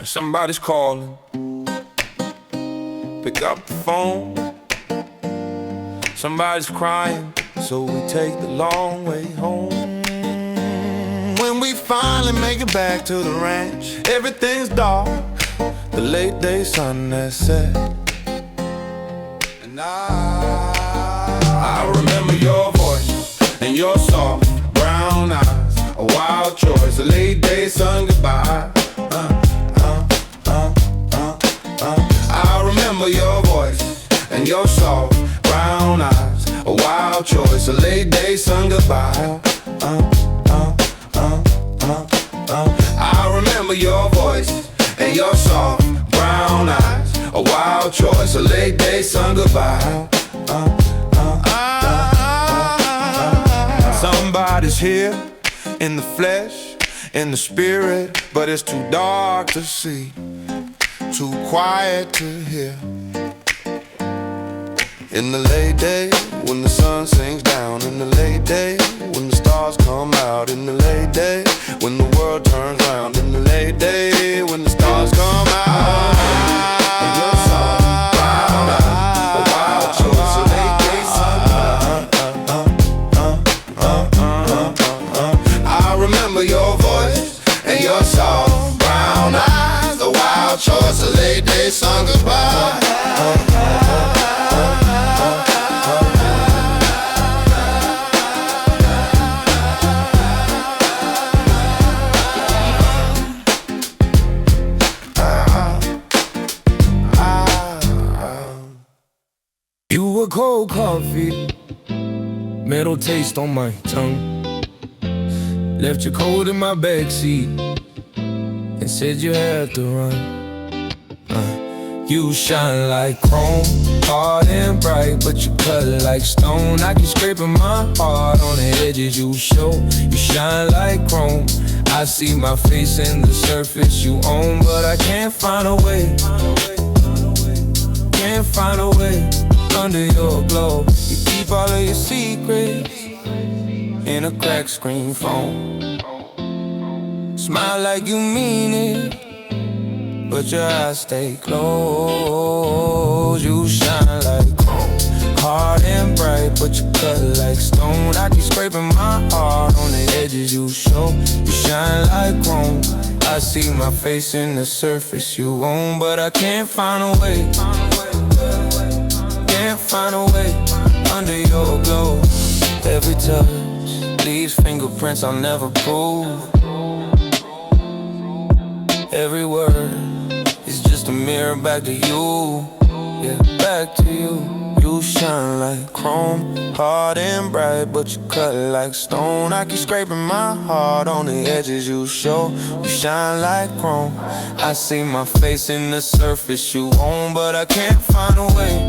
Somebody's calling. Pick up the phone. Somebody's crying, so we take the long way home. When we finally make it back to the ranch, everything's dark. The late day sun has set. And I remember your voice and your soft brown eyes. A wild choice, a late day sun goodbye. I remember your voice and your soft brown eyes. A wild choice, a late day sun goodbye. I remember your voice and your soft brown eyes. A wild choice, a late day sun goodbye. Somebody's here in the flesh, in the spirit, but it's too dark to see, too quiet to hear. In the late day, when the sun sinks down. In the late day, when the stars come out. In the late day, when the world turns round. In the late day, when the stars come out. And your soft brown eyes, a wild choice, a late day sun. I remember your voice and your soft brown eyes. A wild choice, a late day sun goodbye. You were cold coffee, metal taste on my tongue. Left you cold in my backseat and said you had to run. You shine like chrome, hard and bright, but you cut like stone. I keep scraping my heart on the edges you show. You shine like chrome. I see my face in the surface you own, but I can't find a way. Can't find a way under your glow. You keep all of your secrets in a cracked screen phone. Smile like you mean it, but your eyes stay closed. You shine like chrome, hard and bright, but you cut like stone. I keep scraping my heart on the edges you show. You shine like chrome. I see my face in the surface you own, but I can't find a way. Can't find a way under your glow. Every touch leaves fingerprints I'll never prove. Every word is just a mirror back to you. Yeah, back to you. You shine like chrome, hard and bright, but you cut like stone. I keep scraping my heart on the edges you show. You shine like chrome. I see my face in the surface you own, but I can't find a way.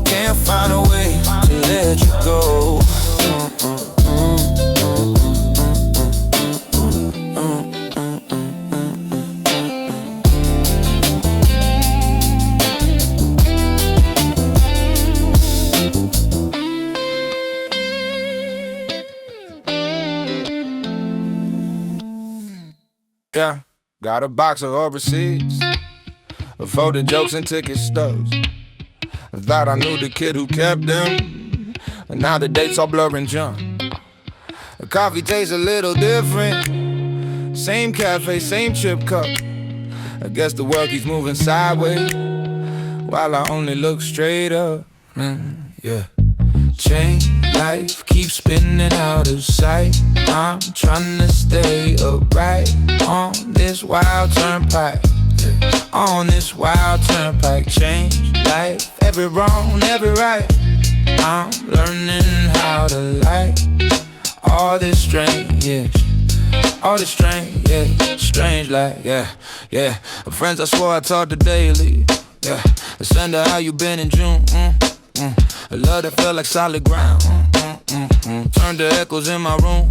Can't find a way to let you go. Yeah, got a box of overseas, for the jokes and ticket stubs. I thought I knew the kid who kept them, and now the dates all blur and jump. The coffee tastes a little different, same cafe, same chip cup. I guess the world keeps moving sideways, while I only look straight up. Yeah. Chain life keeps spinning out of sight. I'm trying to stay upright on this wild turnpike. On this wild turnpike. Change life, every wrong, every right. I'm learning how to like all this strange, yeah. All this strange, yeah. Strange like, yeah. Friends I swore I talked to daily, yeah. I send her how you been in June, a love that felt like solid ground, Turned to echoes in my room,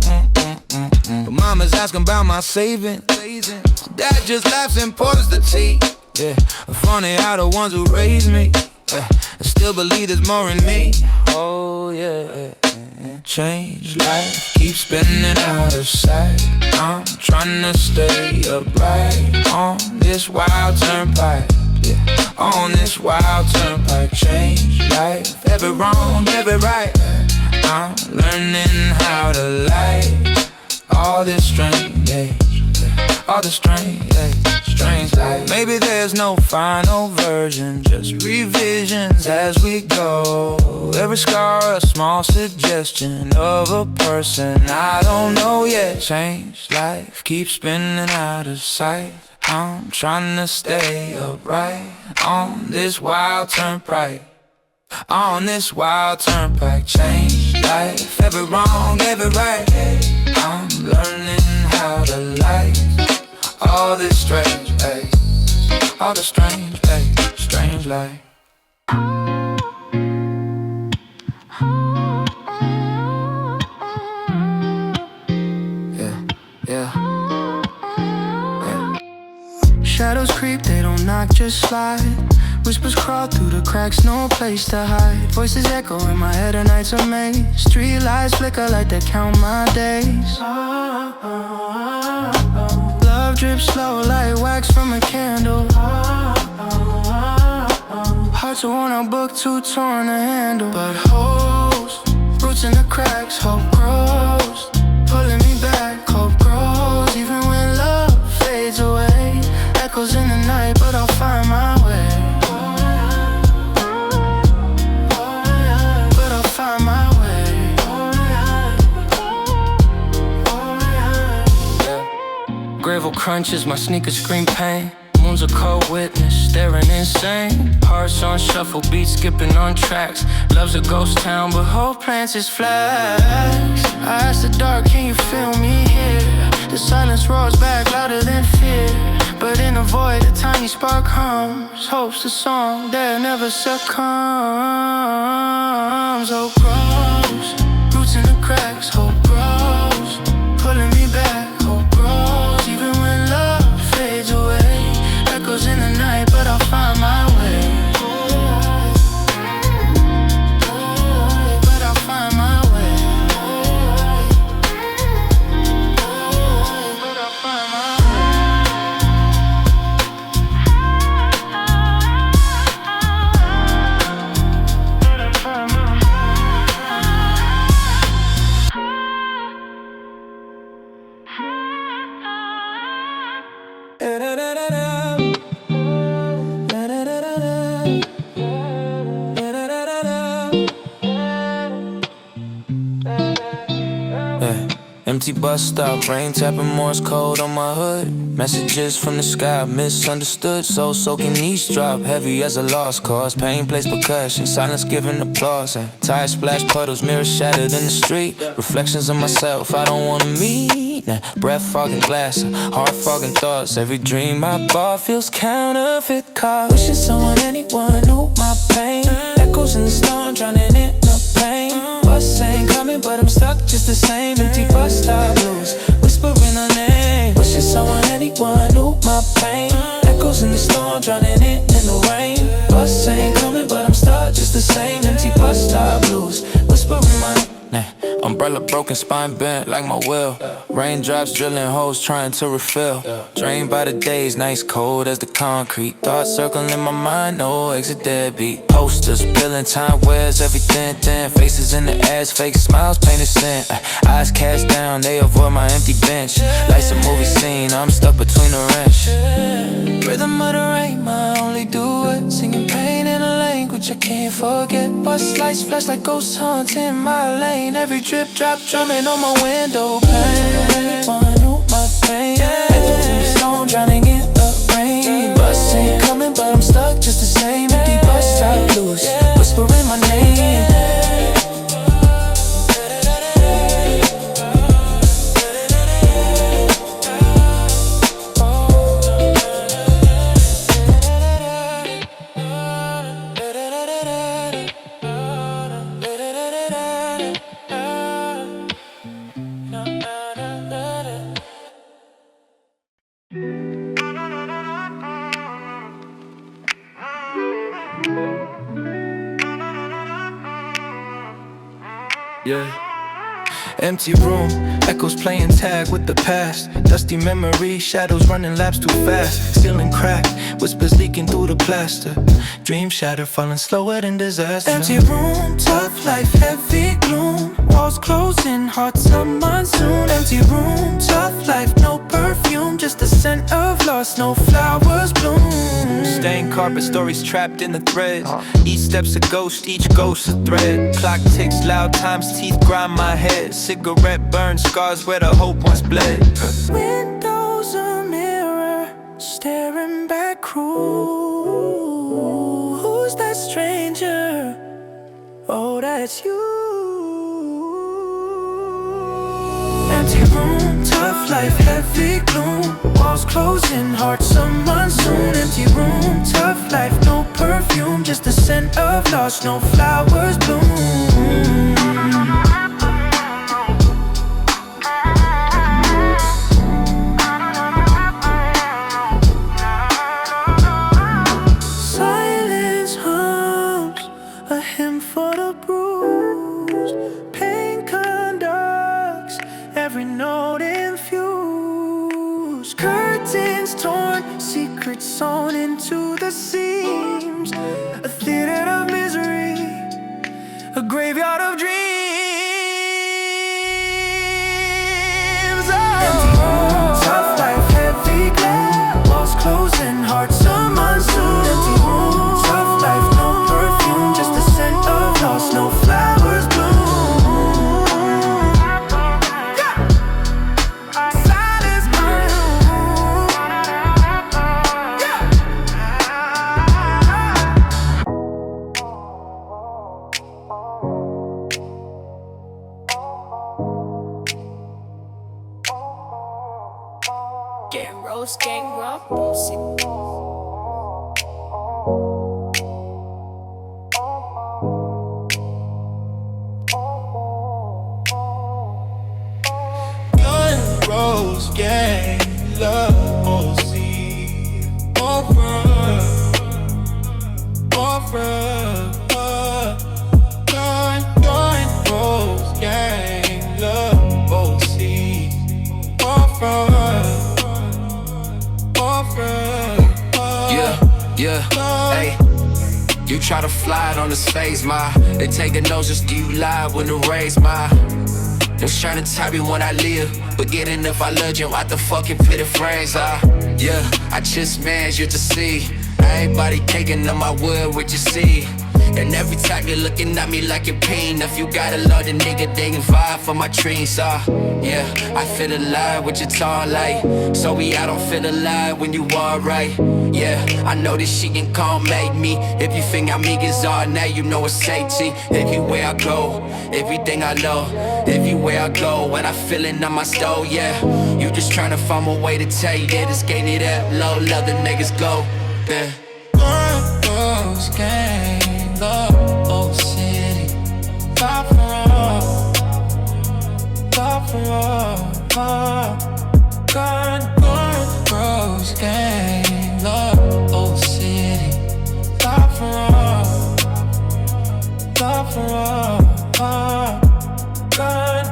But mama's asking about my savings. Dad just laughs and pours the tea. Yeah, funny how the ones who raised me I still believe there's more in me. Oh yeah. Change life, keep spinning out of sight. I'm trying to stay upright on this wild turnpike. Yeah, on this wild turnpike. Change life, every wrong, every right. I'm learning how to light all this strange, all the strange life. Maybe there's no final version, just revisions as we go. Every scar a small suggestion of a person I don't know yet. Change life, keep spinning out of sight. I'm trying to stay upright on this wild turnpike. On this wild turnpike. Change life, every wrong, every right. I'm learning how to light all this strange, all the strange, strange life. Yeah. Shadows creep, they don't knock, just slide. Whispers crawl through the cracks, no place to hide. Voices echo in my head, a night's a maze. Street lights flicker like they count my days. Love drips slow like wax from a candle. Hearts are worn out, book too torn to handle. But holes, roots in the cracks, hope grows. Pulling me back, hope grows. Even when love fades away, echoes in the night, but I'll find my way. But I'll find my way. Gravel crunches, my sneakers scream pain. Moon's a cold witness, staring insane. Hearts on shuffle, beats skipping on tracks. Love's a ghost town, but hope plants its flags. I ask the dark, can you feel me here? The silence roars back louder than fear. But in the void, a tiny spark hums. Hope's the song that never succumbs. Hope grows, roots in the cracks. Hope grows, pulling me back. Hope grows, even when love fades away. Echoes in the night, but I'll find my way. But I'll find my way. But I'll find my way. But I'll find my way. Empty bus stop, rain tapping Morse code on my hood. Messages from the sky, misunderstood. Soul soaking eavesdrop, heavy as a lost cause. Pain plays percussion, silence giving applause. Tires splash puddles, mirrors shattered in the street. Reflections of myself I don't wanna meet. Breath fogging glass, heart fogging thoughts. Every dream I bought feels counterfeit cost. Wishing someone, anyone knew my pain. Echoes in the storm, drowning in the pain. Bus ain't coming, but I'm stuck just the same. Empty bus stop blues, whispering her name. Wishing someone, anyone knew my pain. Echoes in the storm, drowning in the rain. Bus ain't coming, but I'm stuck just the same. Empty bus stop blues, whispering my name. Umbrella broken, spine bent like my will. Raindrops drilling holes, trying to refill. Drained by the days, nice cold as the concrete. Thoughts circling my mind, no exit deadbeat. Posters, billing, time wears everything thin. Faces in the ass, fake smiles, painted sin. Eyes cast down, they avoid my empty bench. Life's a movie scene, I'm stuck between the wrench. Rhythm of the rain, my only duet. Singing pain in a language I can't forget. Bus lights flash like ghosts haunting my lane. Every drip drop drumming on my window pane. One knew my pain. Echoes in the storm, drowning in the rain. Bus ain't coming, but I'm stuck just the same. Empty bus stop blues, whispering my name. Empty room, echoes playing tag with the past. Dusty memory, shadows running laps too fast. Ceiling cracked, whispers leaking through the plaster. Dreams shattered, falling slower than disaster. Empty room, tough life, heavy gloom. Walls closing, hearts a monsoon. Empty room, tough life, no perfume. Just the scent of loss, no flowers bloom. Stained carpet, stories trapped in the threads. Each step's a ghost, each ghost a thread. Clock ticks, loud times, teeth grind my head. Cigarette burn, scars where the hope once bled. Windows a mirror, staring back cruel. Who's that stranger? Oh, that's you. Empty room, tough life, heavy gloom. Walls closing, hearts a monsoon. Empty room, tough life, no perfume. Just the scent of loss, no flowers bloom. Silence hums, a hymn for the bruised. Pain conducts, every note infused. Curtains torn, secrets sewn into the seams. A theater of misery, a graveyard of dreams. Empty room, tough life, heavy gloom. Walls closing, hearts a monsoon. Empty room, tough life, no perfume. Just the scent of loss, no flowers bloom. Silence Gang Rose, Gang Rock Music. Gun Rose Gang, love, OC. Over, Gun Rose Gang, love, OC. Yeah, hey. You try to fly it on this phase, ma. They take a nose just to you live when the raise, ma. Them trying to tie me when I live, forgetting if I love you out the fucking pit of frames, yeah, I just managed you to see. Everybody taking on my wood with your seed. And every time you're looking at me like you're pain. If you gotta love the nigga, they can vibe for my dreams, yeah, I feel alive with your tall light. So we I don't feel alive when you alright. Yeah, I know this shit can come make me. If you think I'm niggas all now, you know it's safety. Everywhere I go, everything I love. Everywhere I go, when I feelin' on my stove, yeah. You just tryna find a way to tell you that it's gain it up low, let the niggas go, yeah. Girls, gang, love, old city. Top for all. Gun, girls, gang, love, old city. Top for all. Gun.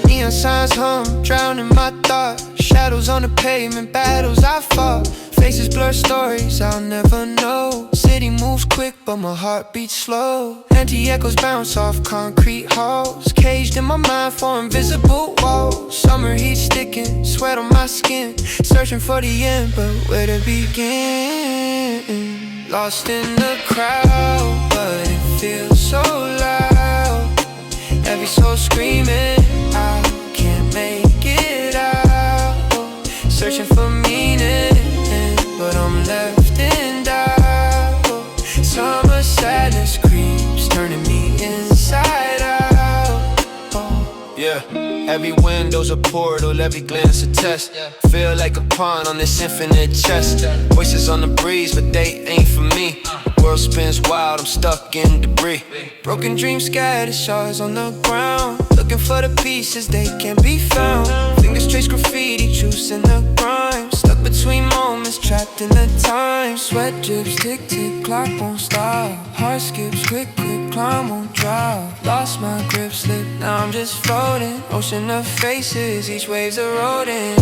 Neon signs hum, drowning my thoughts. Shadows on the pavement, battles I fought. Faces blur, stories I'll never know. City city moves quick, but my heart beats slow. Empty echoes bounce off concrete halls, caged in my mind for invisible walls. Summer heat sticking, sweat on my skin, searching for the end, but where to begin? Lost in the crowd, but it feels so loud. Every soul screaming, I can't make it out. Searching for meaning, but I'm left in doubt. Summer sadness creeps, turning me inside out. Yeah, every window's a portal, every glance a test. Feel like a pawn on this infinite chess. Voices on the breeze, but they ain't for me. World spins wild, I'm stuck in debris. Broken dreams scattered, shards on the ground. Looking for the pieces, they can't be found. Fingers trace graffiti, juice in the grime. Stuck between moments, trapped in the time. Sweat drips, tick tick, clock won't stop. Heart skips, quick quick, climb won't drop. Lost my grip, slip, now I'm just floating. Ocean of faces, each wave's eroding.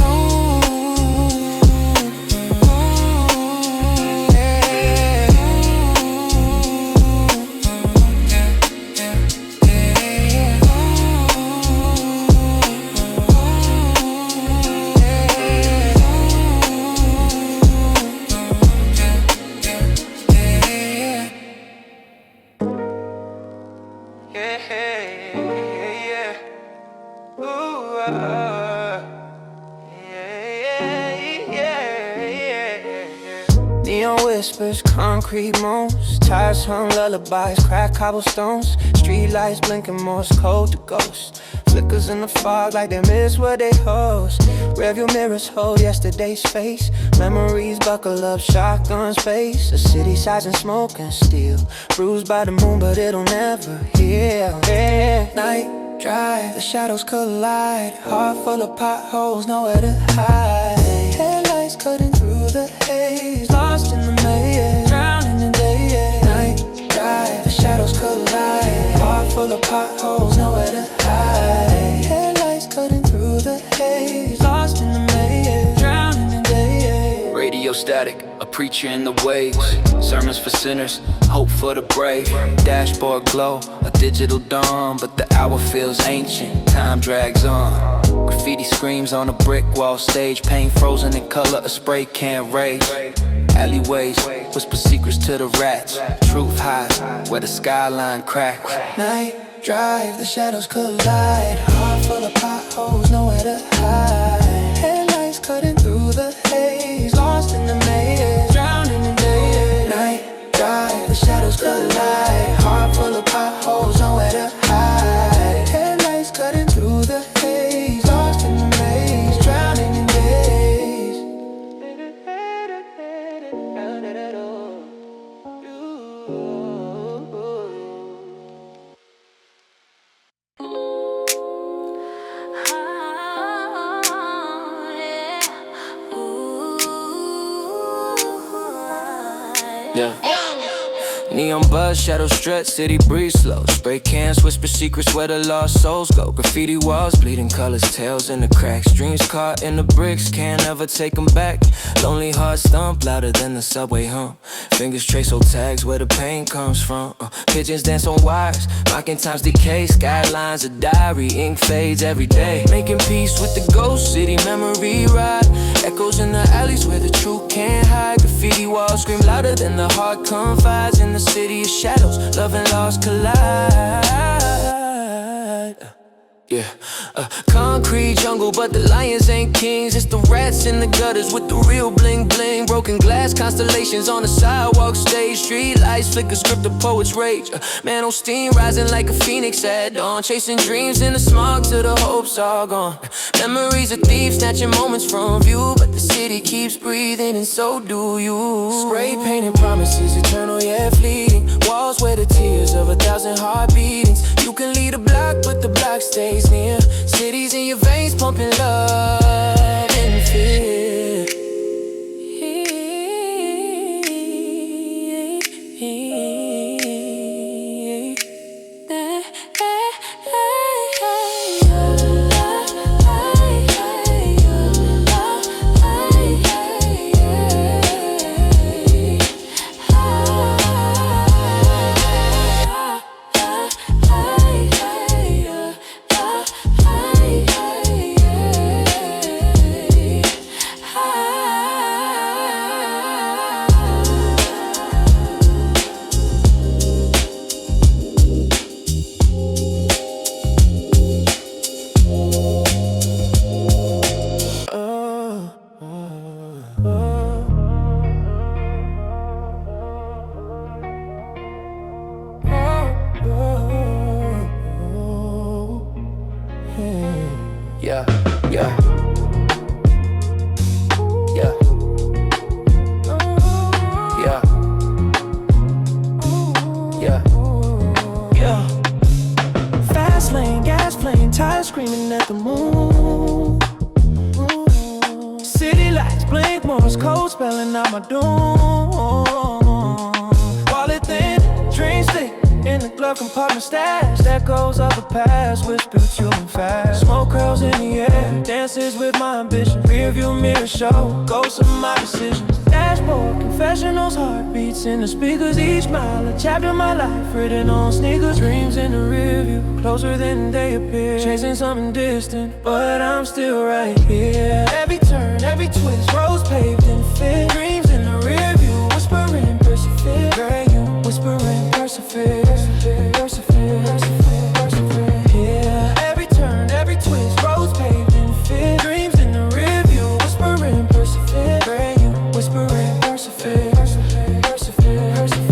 Neon whispers, concrete moans, tires hum lullabies, crack cobblestones. Street lights blinking, Morse code to ghosts. Flickers in the fog like they miss what they host. Rearview mirrors hold yesterday's face. Memories buckle up, shotgun space. The city sighs and smoke and steel. Bruised by the moon, but it'll never heal. Yeah. Night drive, the shadows collide. Heart full of potholes, nowhere to hide. Headlights cutting through the haze, lost in the maze, drowning in the day. Yeah. Night drive, the shadows collide. Heart full of potholes, nowhere to hide. Headlights cutting through the haze, lost in the maze, drowning in the day. Radio static, a preacher in the waves. Sermons for sinners, hope for the brave. Dashboard glow, a digital dawn, but the hour feels ancient, time drags on. Graffiti screams on a brick wall stage, paint frozen in color, a spray can rage. Alleyways, whisper secrets to the rats. Truth hides where the skyline cracks. Night drive, the shadows collide. Heart full of potholes, nowhere to hide. Headlights cutting through the haze, lost in the maze, drowning in day. Night drive, the shadows collide. Heart full of potholes, nowhere to hide. Headlights cutting through the haze, lost in the maze, drowning in days. Yeah. Neon buzz, shadow stretch, city breeze slow. Spray cans, whisper secrets where the lost souls go. Graffiti walls, bleeding colors, tails in the cracks. Dreams caught in the bricks, can't ever take them back. Lonely hearts thump louder than the subway hum. Fingers trace old tags where the pain comes from. Pigeons dance on wires, mocking time's decay. Skylines a diary, ink fades every day. Making peace with the ghost, city memory ride. Echoes in the alleys where the truth can't hide. Graffiti walls scream louder than the heart confides. In the city of shadows, love and loss collide. Yeah, concrete jungle, but the lions ain't kings. It's the rats in the gutters with the real bling bling. Broken glass constellations on the sidewalk stage. Street lights flicker, script the poet's rage. Man on steam, rising like a phoenix at dawn. Chasing dreams in the smog till the hopes are gone. Memories of thieves snatching moments from view, but the city keeps breathing and so do you. Spray painted promises, eternal yet fleeting. Walls where the tears of 1,000 heart beatings. You can lead a block, but the block stays near. Cities in your veins pumping love and fear. screaming at the moon. City lights blink, Morse code spelling out my doom. Wallet thin, dreams thick, in the glove compartment stash. Echoes of the past, whisper chewing fast. Smoke curls in the air, dances with my ambition. Rear view mirror show, ghosts of my decisions. Dashboard, confessionals, heartbeats in the speakers. Each mile, a chapter of my life written on sneakers. Dreams in the rear view, closer than they appear. Chasing something distant, but I'm still right here. Every turn, every twist, roads paved in fear. Dreams in the rear view, whispering persevere. Girl, you whispering persevere. Persevere, persevere, persevere, persevere. Yeah, every turn, every twist, roads paved in fear. Dreams in the rear view, whispering persevere. Girl, you whispering persevere. Persevere, persevere, persevere.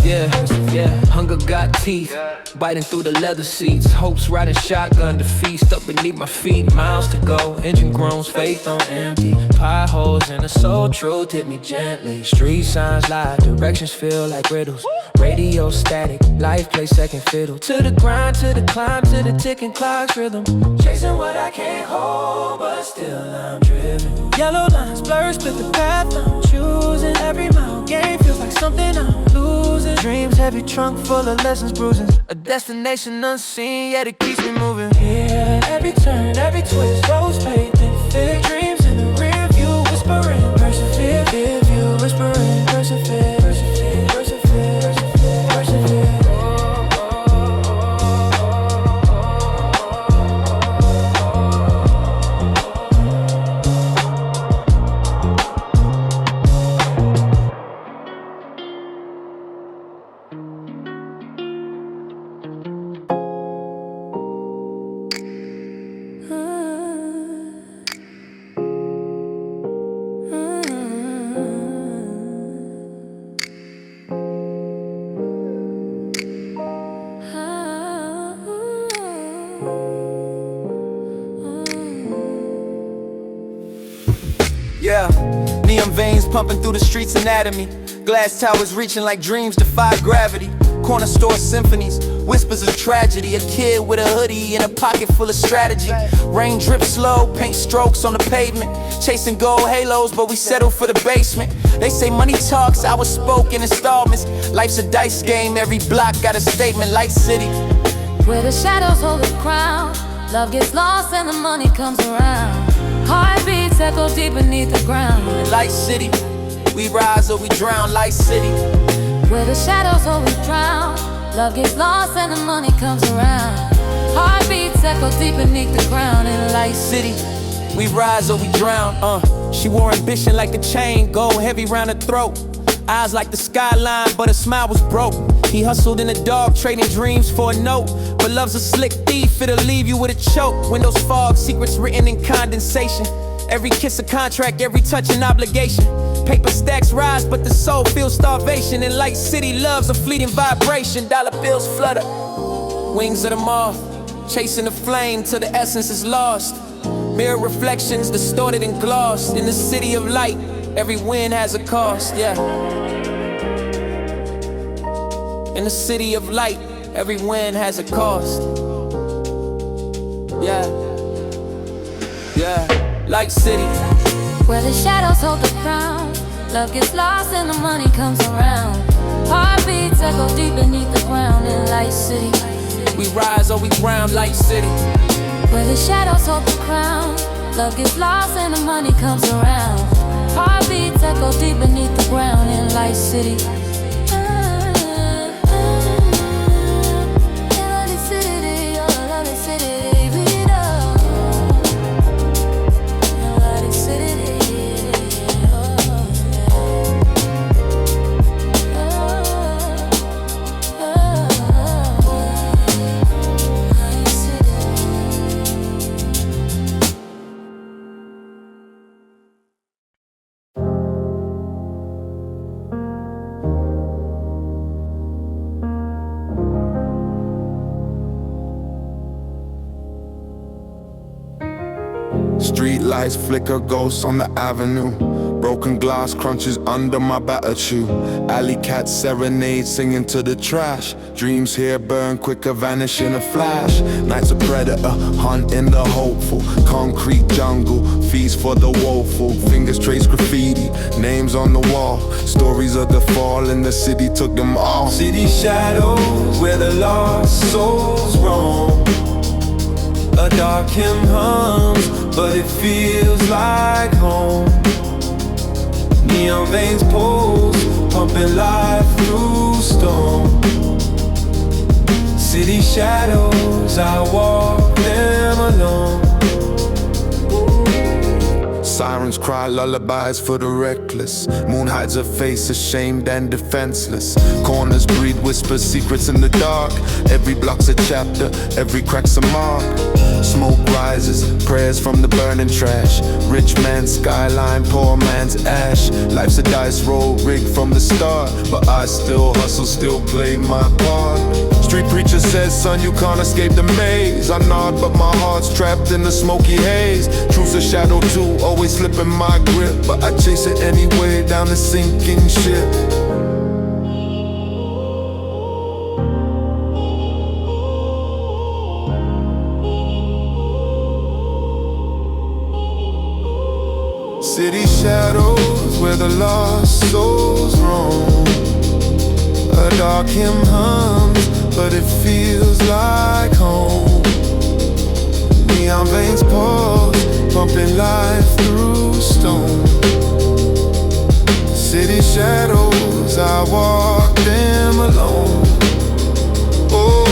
Yeah, hunger got teeth, biting through the leather seats. Hopes riding shotgun, defeat stuck beneath my feet. Miles to go, engine groans, faith on empty. Pie holes in the soul, truth hit me gently. Street signs lie, directions feel like riddles. Radio static, life plays second fiddle. To the grind, to the climb, to the ticking clock's rhythm. Chasing what I can't hold, but still I'm driven. Yellow lines blur, split the path I'm choosing. Every mile game feels like something I'm losing. Dreams heavy, trunk full of lessons, bruising. A destination unseen, yet it keeps me moving. Yeah, every turn, every twist, roads paved in fear. Dreams in the rear view, whispering persevere. Rear view, whispering persevere. Persevere, persevere, persevere, persevere. Yeah, neon veins pumping through the streets anatomy. Glass towers reaching like dreams defy gravity. Corner store symphonies, whispers of tragedy. A kid with a hoodie and a pocket full of strategy. Rain drips slow, paint strokes on the pavement. Chasing gold halos, but we settle for the basement. They say money talks, I was spoke in installments. Life's a dice game, every block got a statement. Light City, where the shadows hold the crown. Love gets lost and the money comes around. Heartbeats echo deep beneath the ground. Light City, we rise or we drown. Light City, where the shadows always drown. Love gets lost and the money comes around. Heartbeats echo deep beneath the ground. In Light City, we rise or we drown. She wore ambition like a chain, gold heavy round her throat. Eyes like the skyline, but her smile was broke. He hustled in the dark, trading dreams for a note. But love's a slick thief, it'll leave you with a choke. Windows fog, secrets written in condensation. Every kiss a contract, every touch an obligation. Paper stacks rise, but the soul feels starvation. In Light City, love's a fleeting vibration. Dollar bills flutter, wings of the moth, chasing the flame till the essence is lost. Mirror reflections distorted and glossed. In the city of light, every win has a cost, yeah. In the city of light, every win has a cost. Yeah, yeah, Light City, where the shadows hold the crown. Love gets lost and the money comes around. Heartbeats echo deep beneath the ground. In Light City, we rise or we ground. Light City, where the shadows hold the crown. Love gets lost and the money comes around. Heartbeats echo deep beneath the ground. In Light City, Street lights flicker, ghosts on the avenue. Broken glass crunches under my battered shoe. Alley cat serenade singing to the trash. Dreams here burn quicker, vanish in a flash. Night's a predator, hunting the hopeful. Concrete jungle, feast for the woeful. Fingers trace graffiti, names on the wall. Stories of the fall and the city took them all. City shadows where the lost souls roam. A dark hymn hums, but it feels like home. Neon veins pulse, pumping life through stone. City shadows, I walk them alone. Sirens cry lullabies for the reckless. Moon hides her face, ashamed and defenseless. Corners breathe whispers, secrets in the dark. Every block's a chapter, every crack's a mark. Smoke rises, prayers from the burning trash. Rich man's skyline, poor man's ash. Life's a dice roll rigged from the start, but I still hustle, still play my part. Street preacher says, son, you can't escape the maze. I nod, but my heart's trapped in the smoky haze. Truth's a shadow too, always slipping my grip, but I chase it anyway down the sinking ship. City shadows where the lost souls roam. A dark hymn hums, but it feels like home. Neon veins pulse, pumping life through stone. City shadows, I walk them alone. Oh.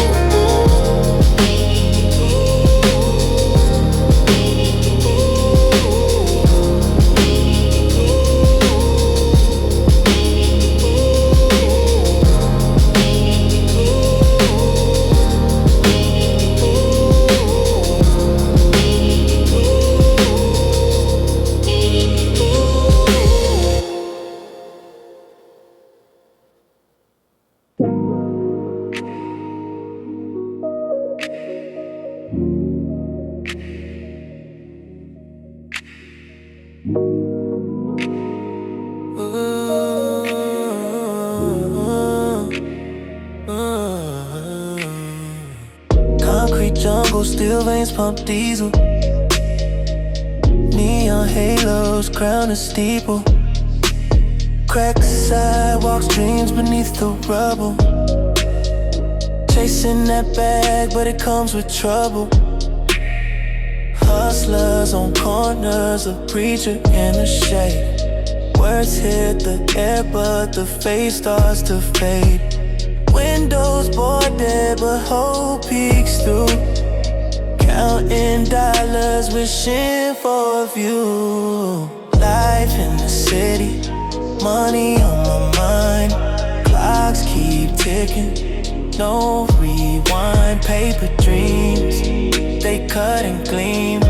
Concrete jungle, steel veins pump diesel. Neon halos crown a steeple. Cracked sidewalks, dreams beneath the rubble. Chasing that bag, but it comes with trouble. Hustlers on corners, a preacher in the shade. Words hit the air, but the face starts to fade. Windows boarded, but hope peeks through. Counting dollars, wishing for a view. Life in the city, money on my mind. Clocks keep ticking, no rewind. Paper dreams, they cut and gleam.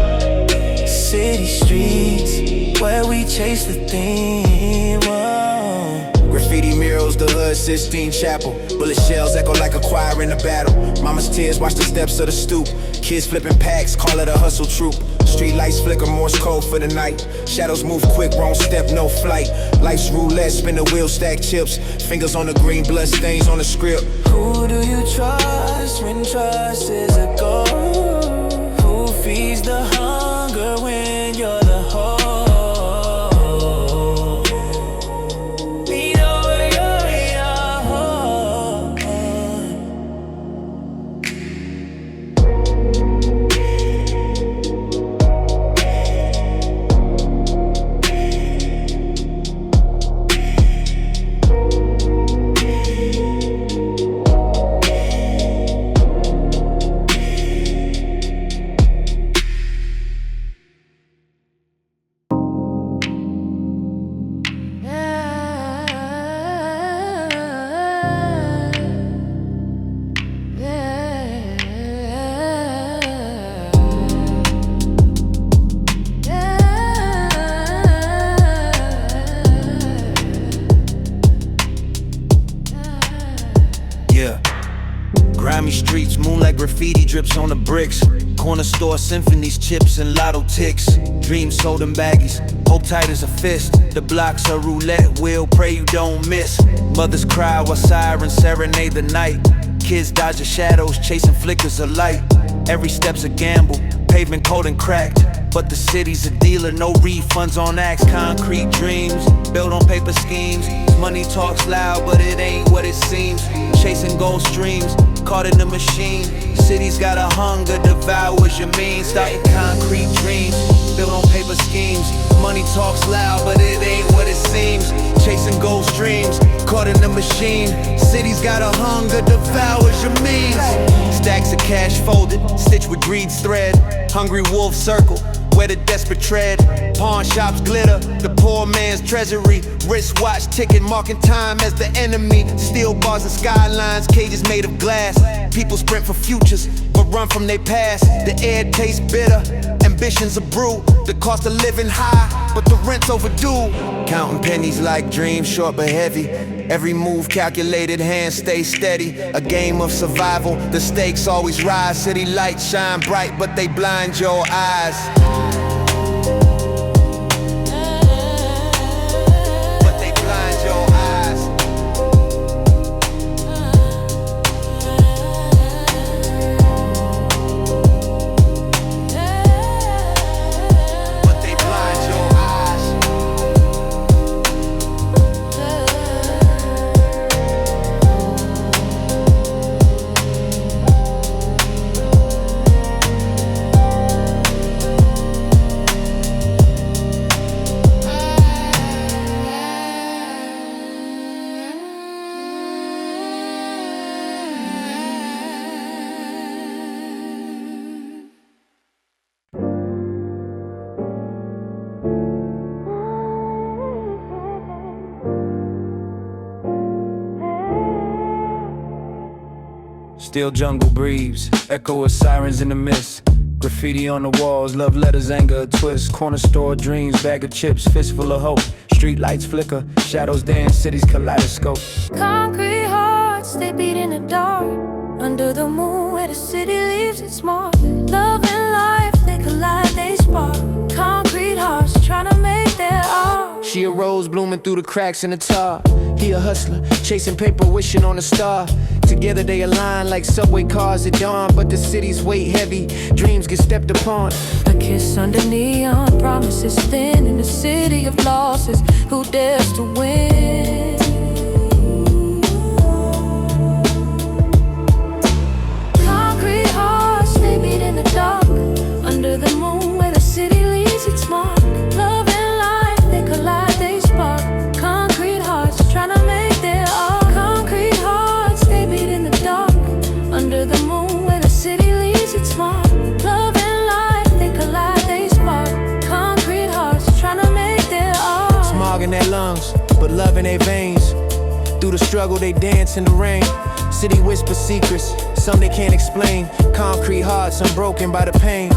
City streets, where we chase the theme. Whoa. Graffiti murals, the hood, Sistine Chapel. Bullet shells echo like a choir in a battle. Mama's tears watch the steps of the stoop. Kids flipping packs, call it a hustle troop. Street lights flicker, Morse code for the night. Shadows move quick, wrong step, no flight. Life's roulette, spin the wheel, stack chips. Fingers on the green, blood stains on the script. Who do you trust when trust is a goal? Who feeds the hunger when you're the whole? Grimy streets, moonlight graffiti drips on the bricks. Corner store symphonies, chips and lotto ticks. Dreams sold in baggies, hope tight as a fist. The block's a roulette wheel, pray you don't miss. Mothers cry while sirens serenade the night. Kids dodge the shadows, chasing flickers of light. Every step's a gamble, pavement cold and cracked. But the city's a dealer, no refunds on acts. Concrete dreams, built on paper schemes. Money talks loud, but it ain't what it seems. Chasing gold streams, caught in the machine. City's got a hunger, devours your means. Starting concrete dreams, built on paper schemes. Money talks loud, but it ain't what it seems. Chasing gold streams, caught in the machine. City's got a hunger, devours your means. Stacks of cash folded, stitched with greed's thread. Hungry wolf circle, where the desperate tread. Pawn shops glitter, the poor man's treasury. Wristwatch ticking, marking time as the enemy. Steel bars and skylines, cages made of glass. People sprint for futures, but run from their past. The air tastes bitter, ambitions a brew. The cost of living high, but the rent's overdue. Counting pennies like dreams, short but heavy. Every move calculated, hands stay steady. A game of survival, the stakes always rise. City lights shine bright, but they blind your eyes. But they blind your eyes. But they blind your eyes. Still jungle breeze, echo of sirens in the mist. Graffiti on the walls, love letters, anger, a twist. Corner store dreams, bag of chips, fistful of hope. Street lights flicker, shadows dance, city's kaleidoscope. Concrete hearts, they beat in the dark. Under the moon where the city leaves its mark. Love and life, they collide, they spark. Concrete hearts trying to make their art. She a rose blooming through the cracks in the tar. He a hustler, chasing paper, wishing on a star. Together they align like subway cars at dawn. But the city's weight heavy, dreams get stepped upon. A kiss under neon, promises thin in the city of losses. Who dares to win? Concrete hearts, they beat in the dark. Under the moon where the city leaves its mark. Love and life, they collide, they spark. Concrete hearts trying to make their art. Concrete hearts, they beat in the dark. Under the moon where the city leaves its mark. Love and life, they collide, they spark. Concrete hearts trying to make their art. Smog in their lungs, but love in their veins. Through the struggle they dance in the rain. City whispers secrets, some they can't explain. Concrete hearts unbroken by the pain.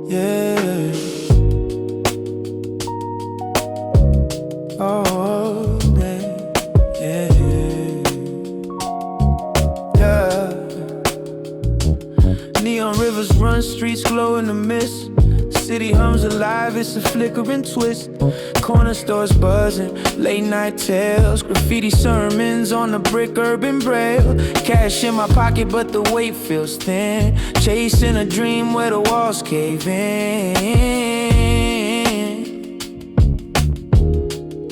Yeah. Oh, man. Yeah. streets glow in the mist. City hums alive, it's a flickering twist. Corner stores buzzing, late night tales. Graffiti sermons on the brick, urban braille. Cash in my pocket, but the weight feels thin. Chasing a dream where the walls cave in.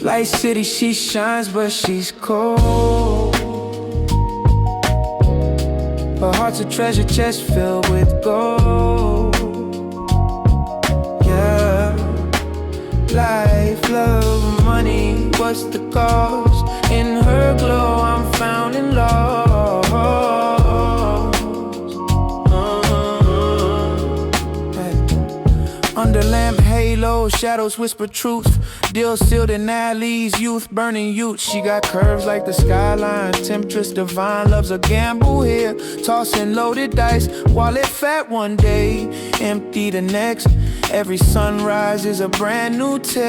Light city, she shines, but she's cold. Her heart's a treasure chest filled with gold. Life, love, money, what's the cost? In her glow, I'm found and lost. Under lamp halos, shadows whisper truth. Deals sealed in alleys, youth burning youth. She got curves like the skyline, temptress divine. Loves a gamble here, tossing loaded dice. Wallet fat one day, empty the next. Every sunrise is a brand new test.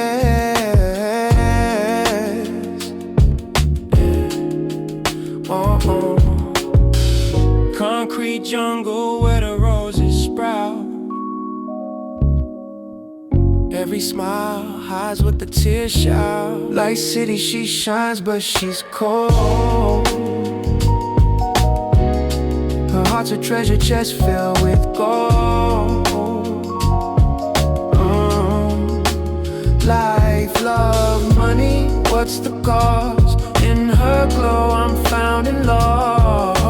Oh. Concrete jungle where the roses sprout. Every smile hides with the tears shout. Light city, she shines, but she's cold. Her heart's a treasure chest filled with gold. Life, love, money, what's the cost? In her glow, I'm found and lost.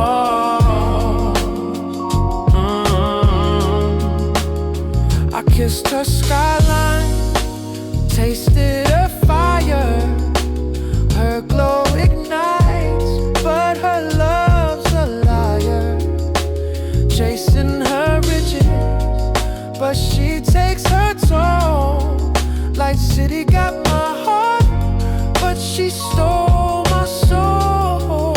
I kissed her skyline, tasted her fire. Her glow ignites, but her love's a liar. Chasing her riches, but she takes her toll. Light city got my heart, but she stole my soul.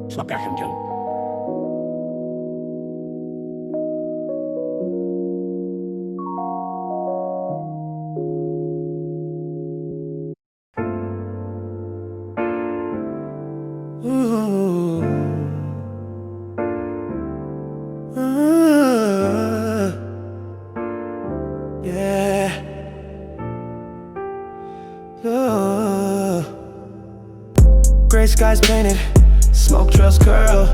Snap back and go. Gray skies painted, smoke trails curl.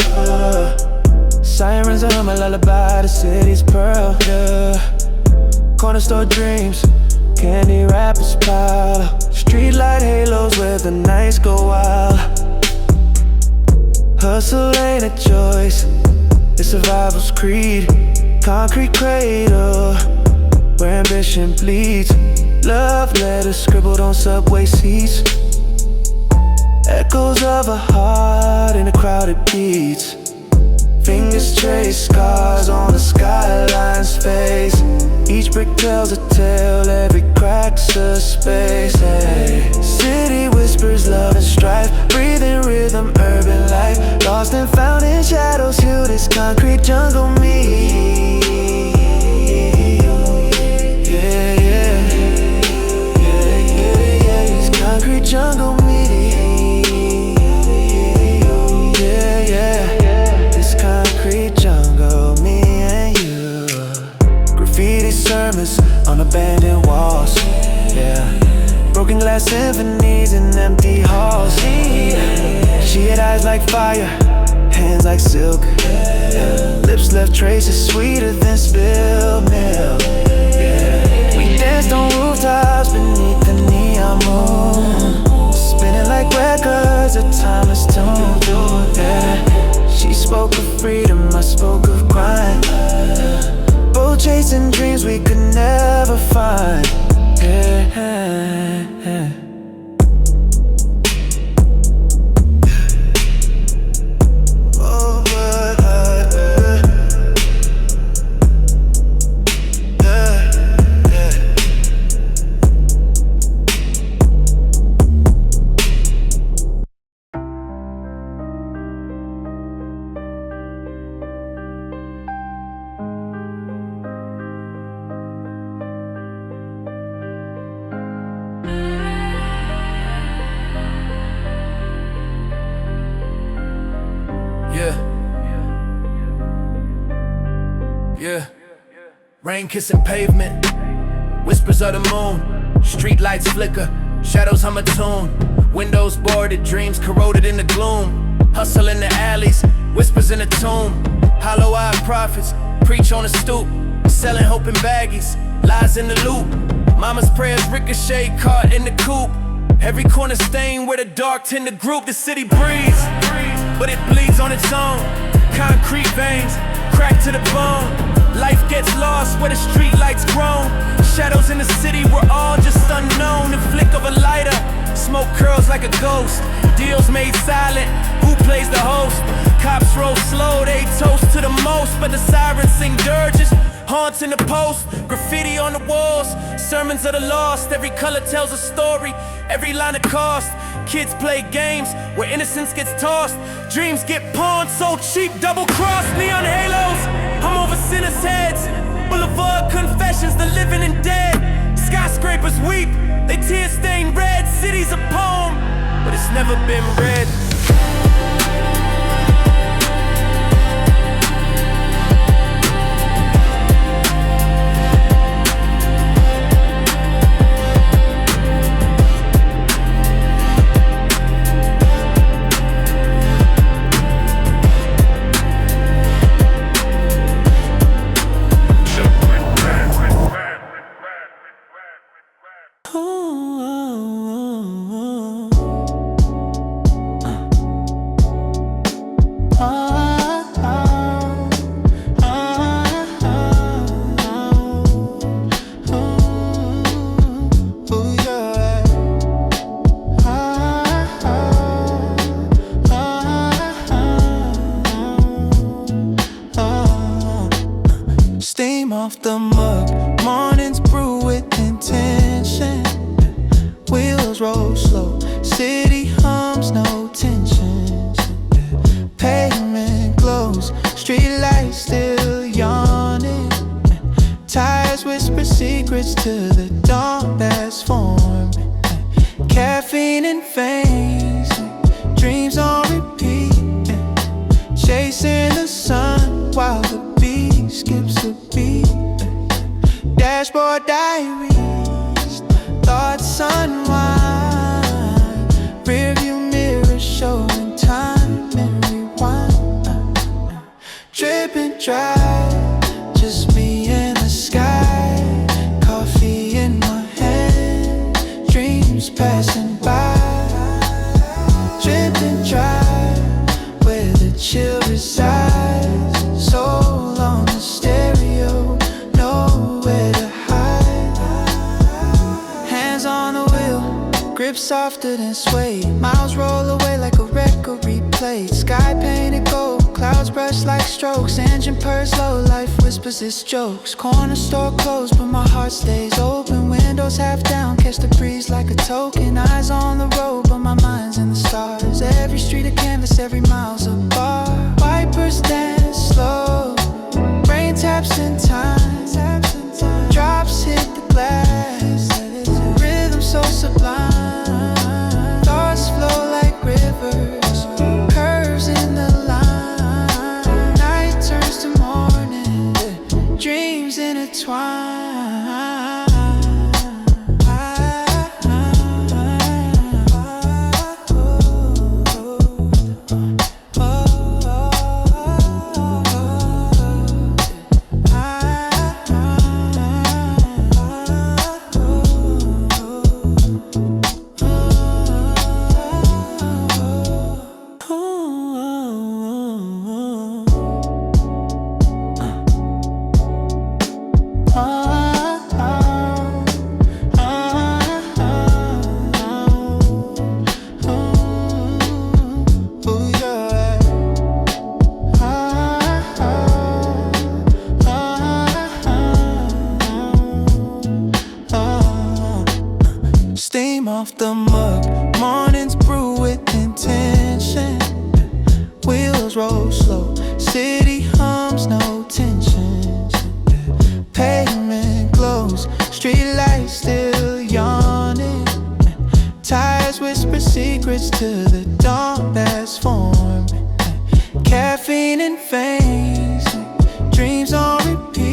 Sirens hum a lullaby, the city's pearl. Corner store dreams, candy wrappers pile up. Streetlight halos where the nights go wild. Hustle ain't a choice, it's survival's creed. Concrete cradle, where ambition bleeds. Love letters scribbled on subway seats. Echoes of a heart in a crowded beats. Fingers trace scars on the skyline's face. Each brick tells a tale, every crack's a space. Hey. City whispers love and strife, breathing rhythm, urban life. Lost and found in shadows, heal this concrete jungle me. Yeah, this concrete jungle me. Sermons on abandoned walls, yeah. Broken glass symphonies in empty halls. She had eyes like fire, hands like silk, yeah. Lips left traces sweeter than spilled milk, yeah. We danced on rooftops beneath the neon moon, spinning like records, a timeless tune, yeah. She spoke of freedom, I spoke of grind. Both chasing dreams we could never find. Yeah. Yeah. Rain kissing pavement, whispers of the moon. Street lights flicker, shadows hum a tune. Windows boarded, dreams corroded in the gloom. Hustle in the alleys, whispers in the tomb. Hollow-eyed prophets, preach on the stoop. Selling hope in baggies, lies in the loop. Mama's prayers ricochet, caught in the coop. Every corner stain where the dark tend to group. The city breathes, but it bleeds on its own. Concrete veins, cracked to the bone. Life gets lost where the street lights grown. Shadows in the city were all just unknown. The flick of a lighter, smoke curls like a ghost. Deals made silent, who plays the host? Cops roll slow, they toast to the most. But the sirens sing dirges, haunts in the post. Graffiti on the walls, sermons of the lost. Every color tells a story, every line of cost. Kids play games where innocence gets tossed. Dreams get pawned, so cheap, double-crossed. Neon halos, hum over sinners' heads. Boulevard confessions, the living and dead. Skyscrapers weep, they tears stain red. City's a poem, but it's never been read. Steam off the mug, mornings brew with intention. Wheels roll slow, city hums, no tensions. Pavement glows, street lights still yawning. Tires whisper secrets to the dawn that's forming. Caffeine in veins, dreams on repeat. Chasing the sun while the beat skips a beat. Dashboard diaries, thoughts unwind. Rearview mirror showing time and rewind. Drip and dry, just me and the sky. Coffee in my hand, dreams passing by. Drip and dry, where the chill resides. Soul on the stereo, nowhere to hide. Hands on the wheel, grip softer than suede. Miles roll away like a record replayed. Sky painted gold, clouds brush like strokes. Engine purrs low, life whispers its jokes. Corner store closed, but my heart stays open. Windows half down, catch the breeze like a token. Eyes on the road, but my mind's in the stars. Every street a canvas, every mile's a bar. Wipers dance slow, rain taps in time. Drops hit the glass, rhythm so sublime. Thoughts flow like rivers, curves in the line. Night turns to morning, dreams intertwine. Steam off the mug, mornings brew with intention. Wheels roll slow, city hums, no tensions. Pavement glows, street lights still yawning. Tires whisper secrets to the dawn that's forming. Caffeine in veins, dreams on repeat.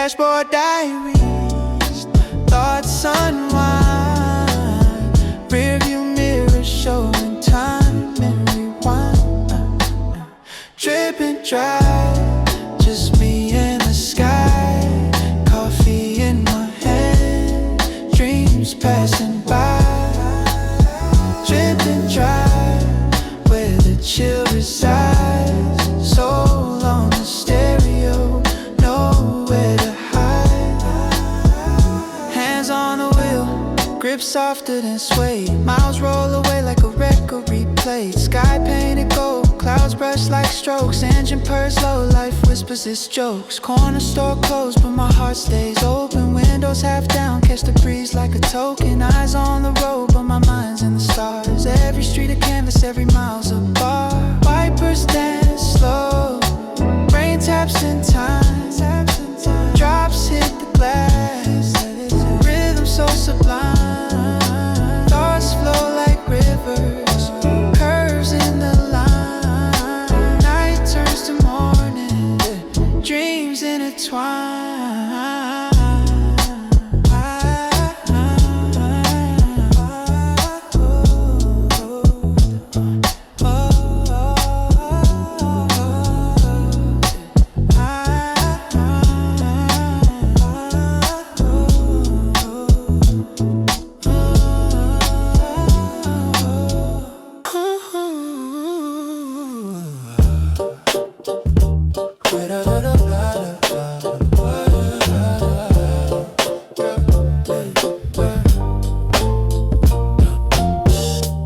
Dashboard diaries, thoughts unwind. Rearview mirror showing time and rewind. Drip and drive, just me and the sky. Coffee in my hand, dreams passing by. Drip and drive, where the chill resides. Soul on the stereo, nowhere to hide. Hands on the wheel, grip softer than suede. Miles roll away like a record replayed. Sky painted gold, clouds brush like strokes. Engine purrs low, life whispers its jokes. Corner store closed, but my heart stays open. Windows half down, catch the breeze like a token. Eyes on the road, but my mind's in the stars. Every street a canvas, every mile's a bar. Wipers dance slow, rain taps in time. Drops hit the glass, rhythm so sublime. Thoughts flow like rivers, curves in the line. Night turns to morning, dreams intertwine.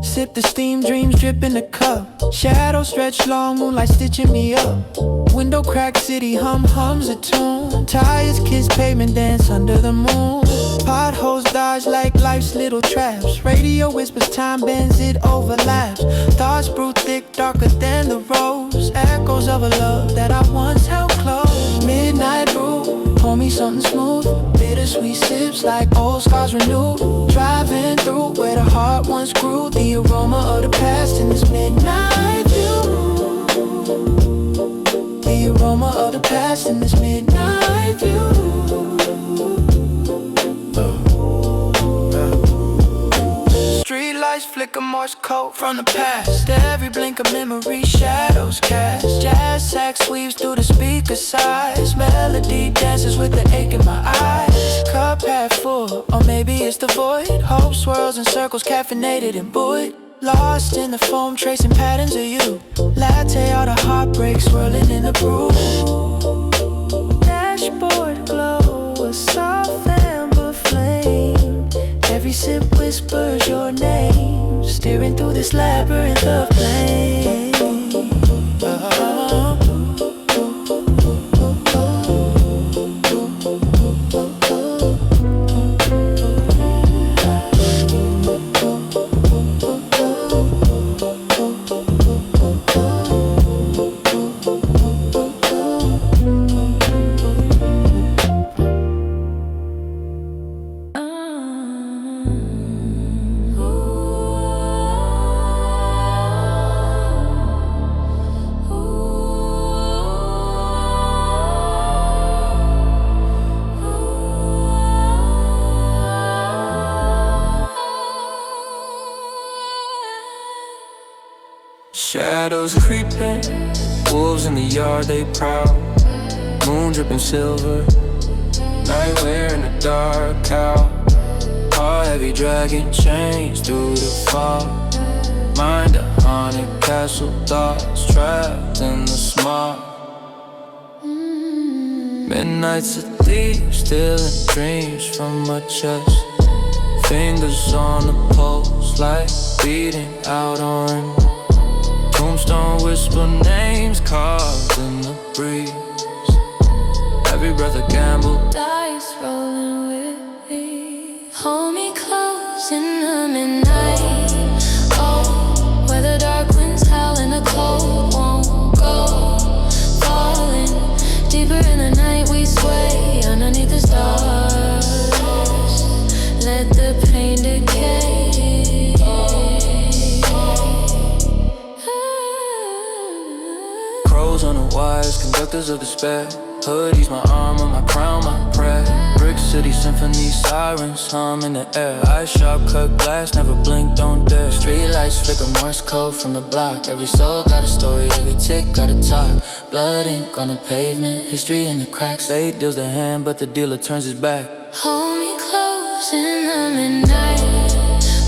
Sip the steam, dreams drip in the cup. Shadows stretch long, moonlight stitching me up. Window crack, city hums a tune. Tires kiss pavement, dance under the moon. Potholes dodge like life's little traps. Radio whispers, time bends, it overlaps. Thoughts brew thick, darker than the rose. Echoes of a love that I once held close. Midnight brew, pour me something smooth. Bittersweet sips like old scars renewed. Driving through where the heart once grew. The aroma of the past in this midnight view. The aroma of the past in this midnight view. Street lights flicker Morse code from the past. Every blink of memory, shadows cast. Jazz sax weaves through the speaker size. Melody dances with the ache in my eyes. Cup half full, or maybe it's the void. Hope swirls in circles, caffeinated and buoyed. Lost in the foam, tracing patterns of you. Latte out of heartbreak, swirling in the brew. Dashboard glow, a soft amber flame. Every sip whispers your name. Steering through this labyrinth of flame. Shadows creeping, wolves in the yard, they prowl. Moon dripping silver, night wearing a dark cow. Heart heavy dragging chains through the fog. Mind a haunted castle, thoughts trapped in the smog. Midnight's a thief, stealing dreams from my chest. Fingers on the pulse, like beating out on. Tombstone whisper names carved in the breeze. Every breath a gamble. Dice rolling with me. Hold me close in the midnight. Oh, where the dark winds howl and the cold won't go. Falling deeper in the night, we sway underneath the stars. Let the pain decay. Crows on the wires, conductors of despair. Hoodies, my armor, my crown, my prayer. Brick City Symphony, sirens hum in the air. Ice sharp, cut glass, never blink, don't dare. Street lights flicker, Morse code from the block. Every soul got a story, every tick got a talk. Blood ink on the pavement, history in the cracks. Fate deals the hand, but the dealer turns his back. Hold me close in the midnight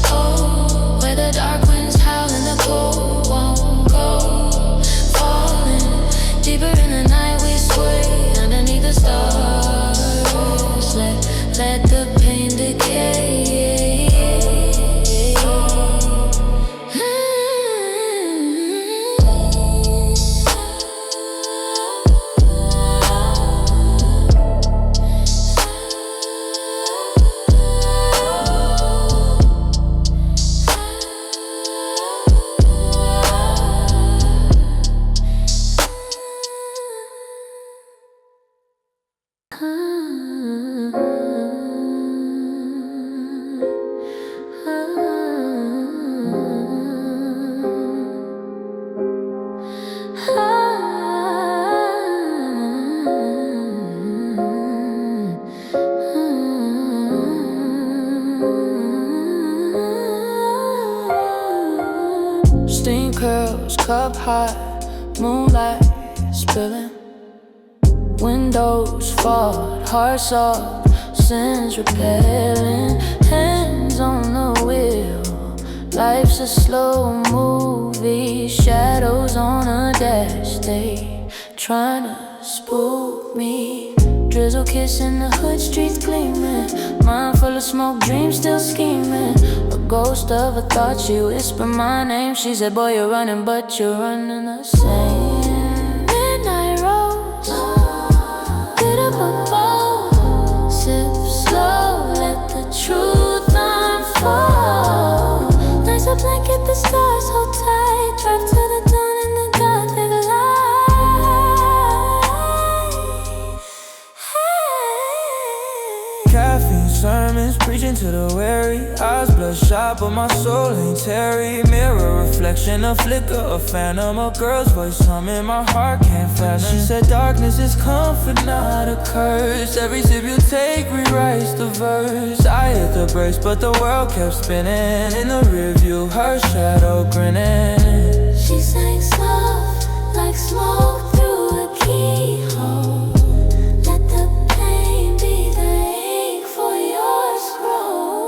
cold, where the dark winds howl and the cold won't go. Falling deeper in the night, we sway underneath the stars. Let the pain decay. Steam curls, cup high, moonlight spilling. Windows fogged, hearts soft, sins repelling. Hands on the wheel, life's a slow movie. Shadows on a dash, they tryna spook me. Drizzle kissing the hood, streets gleaming. Mind full of smoke, dreams still scheming. A ghost of a thought, she whispered my name. She said, boy, you're running, but you're running the same. Midnight rose, lit up a bowl. Sip slow, let the truth unfold. Nice a blanket, the stars hold tight. Drive to the dawn in the gothic light. Caffeine sermons, preaching to the weary. Eyes bloodshot, but my soul ain't Terry. Mirror reflection, a flicker, a phantom. A girl's voice humming, my heart can't fathom. She said darkness is comfort, not a curse. Every sip you take rewrites the verse. I hit the brakes, but the world kept spinning. In the rear view, her shadow grinning. She sang soft like smoke through a keyhole. Let the pain be the ink for your scroll.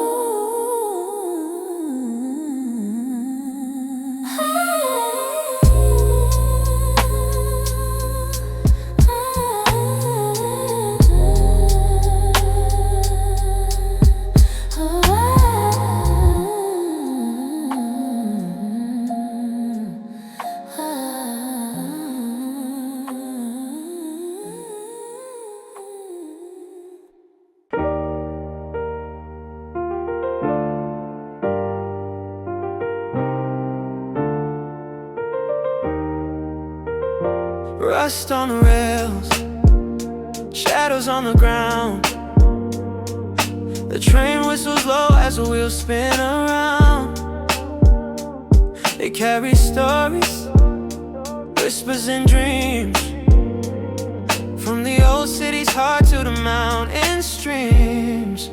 Rust on the rails, shadows on the ground. The train whistles low as the wheels spin around. They carry stories, whispers and dreams. From the old city's heart to the mountain streams.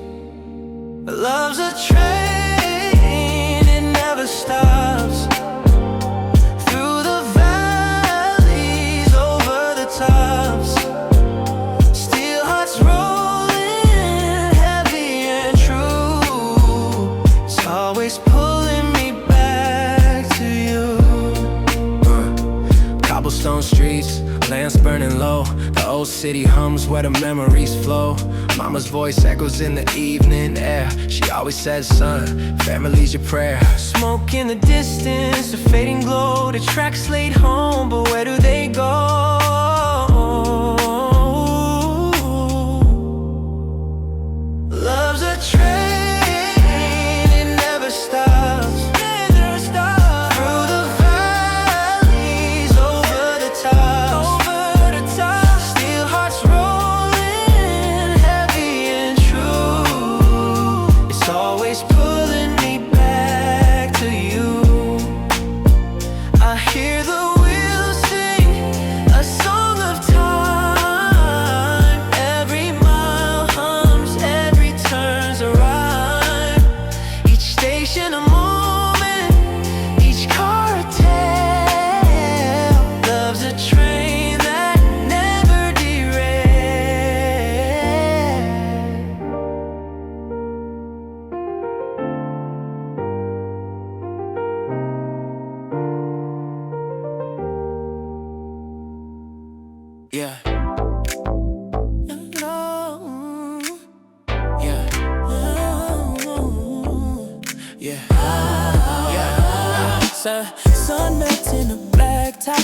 Love's a train, it never stops. Steel hearts rolling, heavy and true. It's always pulling me back to you. Cobblestone streets, lamps burning low. The old city hums where the memories flow. Mama's voice echoes in the evening air. She always says, son, family's your prayer. Smoke in the distance, the fading glow. The tracks laid home, but where do they go? Love's a train, it never stops. Through the valleys, over the tops. Steel hearts rolling, heavy and true. It's always pulling me back to you. I hear the wheels sing a sir. Sun melts in a black top.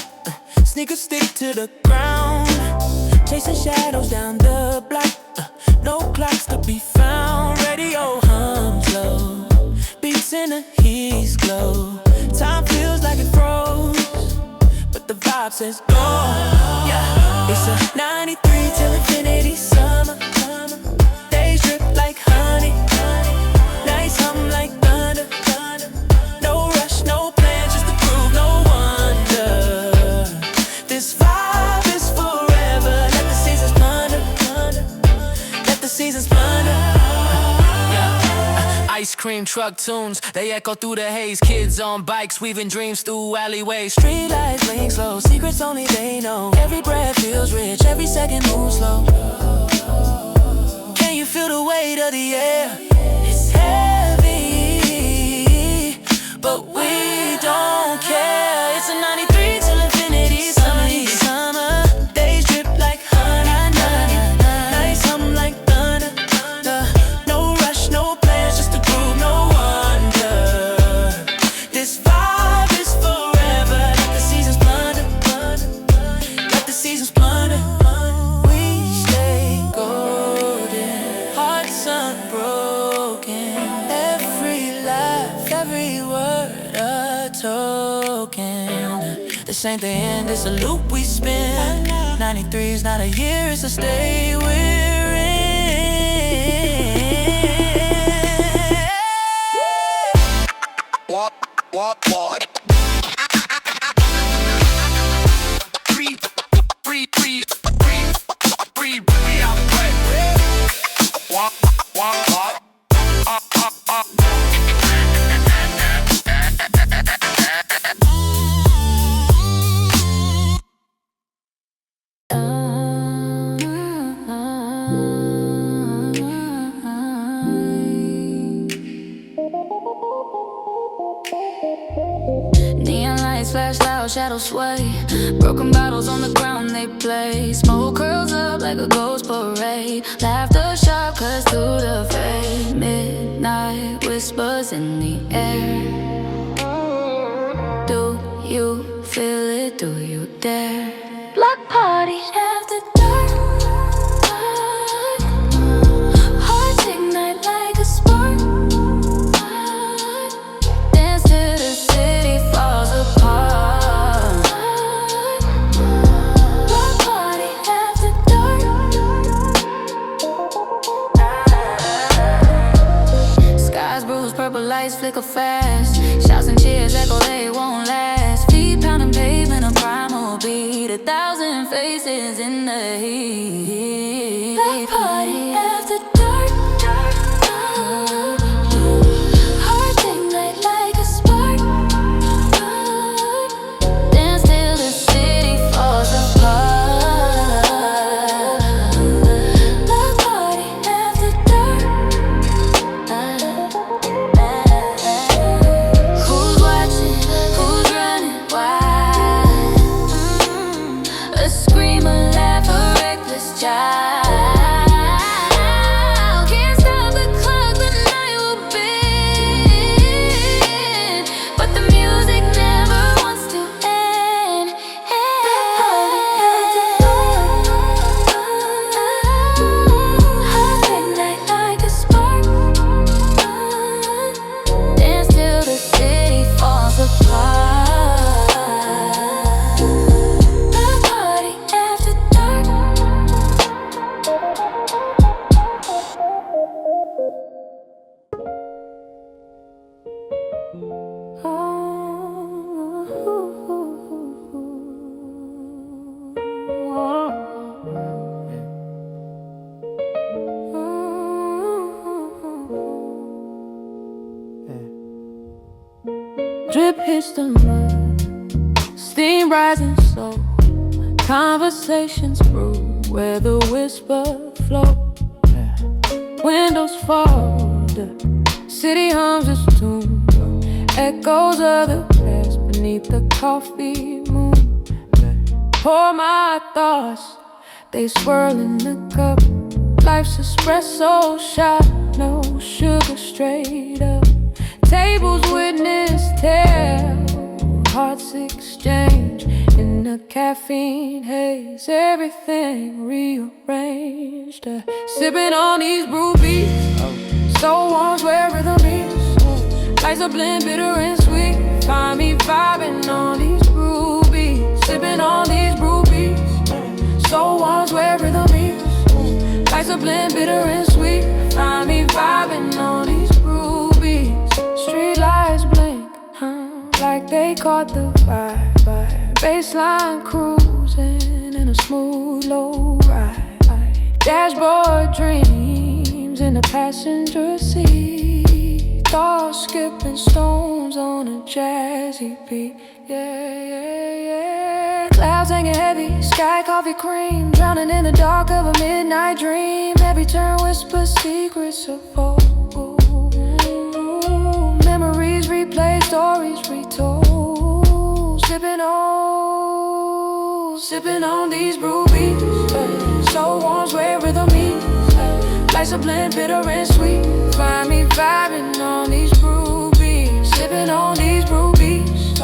Sneakers stick to the ground. Chasing shadows down the block. No clocks to be found. Radio hums low. Beats in the heat glow. Time feels like it froze, but the vibe says go. Yeah, it's a 93 till infinity summer. Days drip like honey. Nights hum like thunder. No rush, no plans, just the groove, no wonder. This vibe is forever. Let the seasons plunder. Let the seasons plunder. Ice cream truck tunes, they echo through the haze. Kids on bikes, weaving dreams through alleyways. Street lights blink slow, secrets only they know. Every breath feels rich, every second moves slow. Can you feel the weight of the air? It's heavy, but we don't care. It's a 93 till infinity summer. Days drip like honey. Nights hum like thunder. No rush, no plans, just a groove, no wonder. This vibe is forever. Let the seasons plunder. Let the seasons plunder. We stay golden, hearts unbroken. Every laugh, every word a token. This ain't the end, it's a loop we spin. 93 is not a year, it's a stay we're in. What? Neon lights flash loud, shadows sway. Broken bottles on the ground, they play. Smoke curls up like a ghost parade. Laughter sharp cuts through the fade. Midnight whispers in the air. Do you feel it? Do you dare? Block parties after dark. Hearts ignite like a spark. Dance till the city falls apart. Block party after dark. Skies bruise, purple lights flicker fast. Shouts and cheers echo, they won't last. Feet pounding pavement, a primal beat. 1,000 faces in the heat. Block party after dark. Hearts ignite like a spark. Dance till the city falls apart. Block party after dark. Who's watching? Who's running? Why? A scream, a laugh, a reckless child. Can't stop the clock, the night will bend. But the music never wants to end. Hearts ignite like a spark. Dance till the city falls apart. Block party after dark. Drip hits the mud, steam rising slow. Conversations brew where the whisper flow. Windows fold, city hums its tune. Echoes of the past beneath the coffee moon. Pour my thoughts, they swirl in the cup. Life's espresso shot, no sugar, straight up. Tables witness tell thoughts exchange in the caffeine haze, everything rearranged. Sipping on these rubies, so warm's where rhythm is. Lights a blend bitter and sweet. Find me vibing on these rubies, sipping on these rubies. So warm's where rhythm is. Lights a blend bitter and sweet. Find me vibing on these rubies. Street lights blink, like they caught the vibe. Baseline cruising in a smooth low ride. Dashboard dreams in the passenger seat. Thoughts skipping stones on a jazzy beat. Yeah. Clouds hanging heavy, sky coffee cream, drowning in the dark of a midnight dream. Every turn whispers secrets of old. Memories replay, stories retold. Sipping on these rubies. So warm's where rhythm meets. Lights a blend bitter and sweet. Find me vibing on these rubies, sipping on these rubies.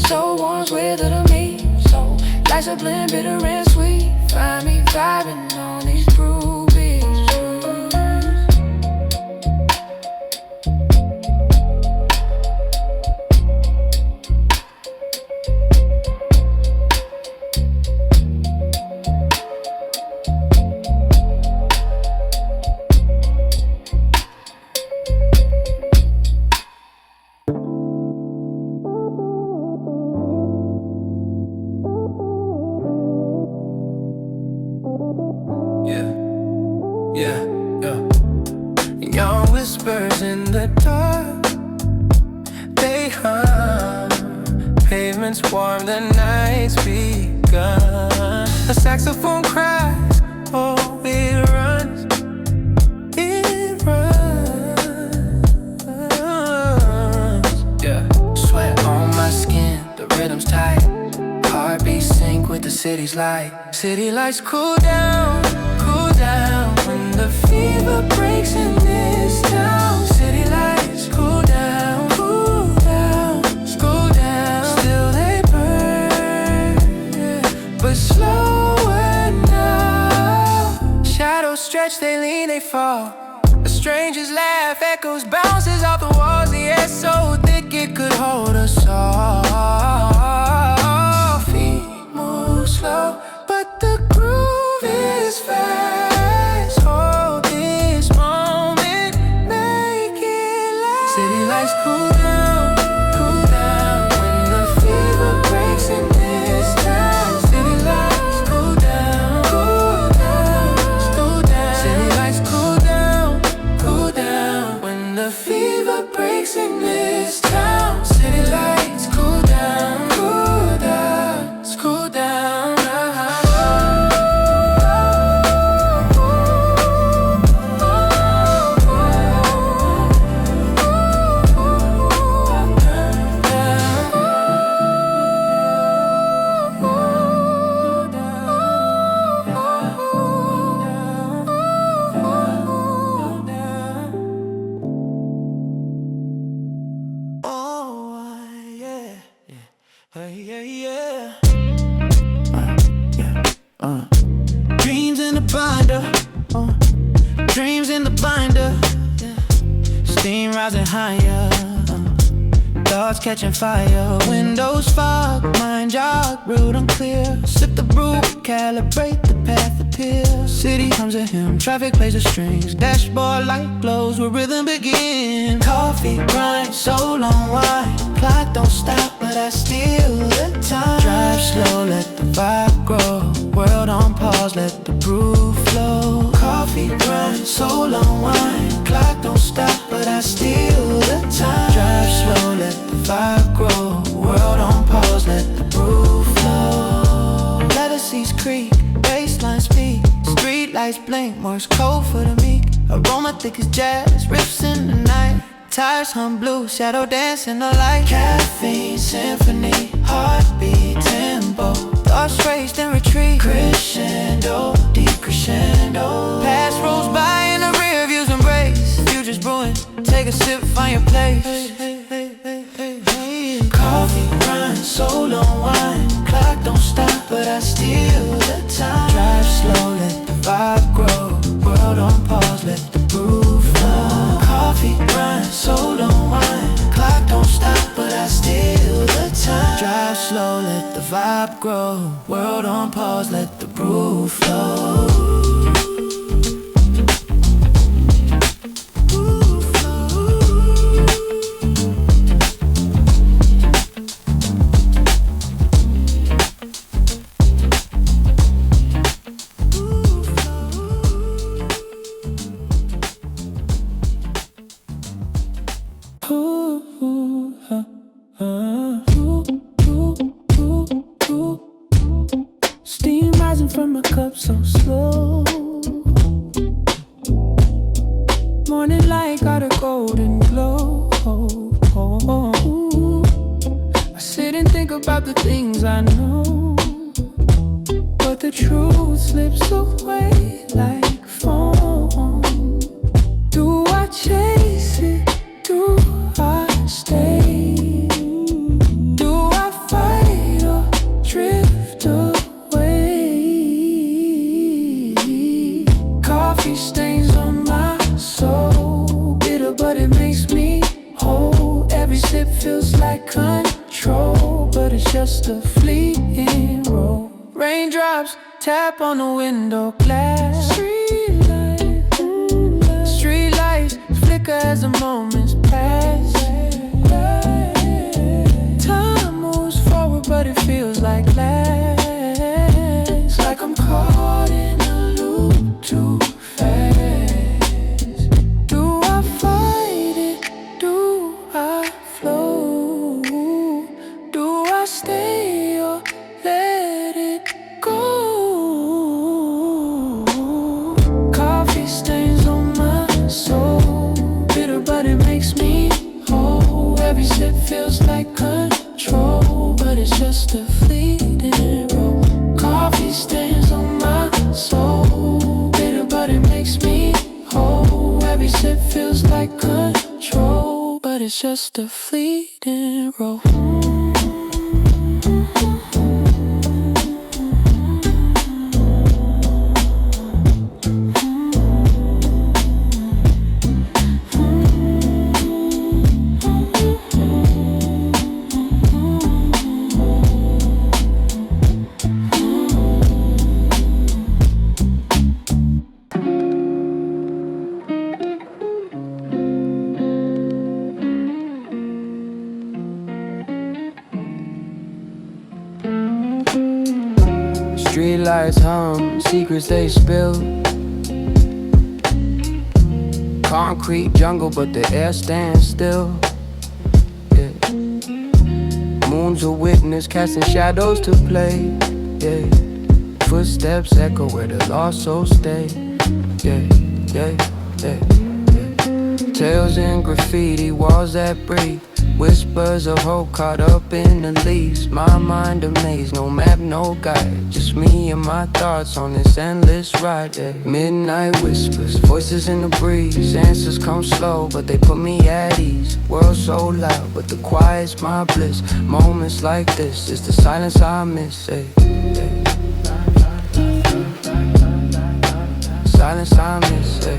So warm's where rhythm meets. Lights a blend bitter and sweet. Find me vibing on these rubies. Your whispers in the dark, they hum. Pavements warm, the night's begun. A saxophone cries, oh, it runs. Yeah. Sweat on my skin, the rhythm's tight. Heartbeat sync with the city's light. City lights cool down when the fever breaks in this town. City lights cool down, cool down. Still they burn, yeah, but slower now. Shadows stretch, they lean, they fall. A stranger's laugh echoes, bounces off the walls. The air so thick it could hold us all. Feet move slow, but the groove is fast. Hold this moment, make it last. City lights cool down when the fever breaks in this town. City lights cool down. City lights cool down when the fever breaks in this town. City lights cool down. Dreams in the binder, dreams in the binder. Steam rising higher, thoughts catching fire. Windows fog, mind jog, route unclear. Sip the brew, calibrate the path appear. City hums a hymn, traffic plays the strings. Dashboard light glows where rhythm begins. Coffee grind, soul on wine. Clock don't stop, but I steal the time. Drive slow, let the vibe grow. World on pause, let the brew flow. Coffee grind, soul on wine. Clock don't stop, but I steal the time. Drive slow, let the vibe grow. World on pause, let the brew flow. Leather seats creak, baseline speak. Street lights blink, Morse code for the meek. Aroma thick as jazz, riffs in the night. Tires hum blue, shadow dance in the light. Caffeine symphony, heartbeat tempo. Thoughts race then retreat. Crescendo, decrescendo. Past rolls by and the rear views embrace. Future's brewing, take a sip, find your place. Coffee grind, soul unwind. Clock don't stop, but I steal the time. Drive slow, let the vibe grow. World on pause, let the groove flow. Coffee grind, soul unwind. Clock don't stop, but I steal the time. Drive slow, let the vibe grow. World on pause, let the groove flow. Steam rising from my cup so slow. Morning light got a golden glow. I sit and think about the things I know, but the truth slips away like foam. Do I chase it? Do I stay? Do I fight or drift away? Coffee stains on my soul, bitter but it makes me whole. Every sip feels like control, but it's just a fleeting roll. Raindrops tap on the window glass. Street lights flicker as the moments pass. Time moves forward, but it feels like last. Like I'm caught in a loop too fast. Do I fight it? Do I flow? Do I stay or let it go? Coffee stains on my soul, bitter but it makes me whole. Every sip feels like control, but it's just a fleeting roll. Coffee stains on my soul, bitter but it makes me whole. Every sip feels like control, but it's just a fleeting roll. Street lights hum, secrets they spill. Concrete jungle, but the air stands still. Yeah. Moon's a witness, casting shadows to play. Yeah. Footsteps echo where the lost souls stay. Yeah, yeah, yeah, yeah. Tales in graffiti, walls that breathe. Whispers of hope caught up in the leaves. My mind amazed, no map, no guide. Just me and my thoughts on this endless ride. Yeah. Midnight whispers, voices in the breeze. Answers come slow, but they put me at ease. World so loud, but the quiet's my bliss. Moments like this, it's the silence I miss. Yeah. Yeah. Silence I miss. Yeah.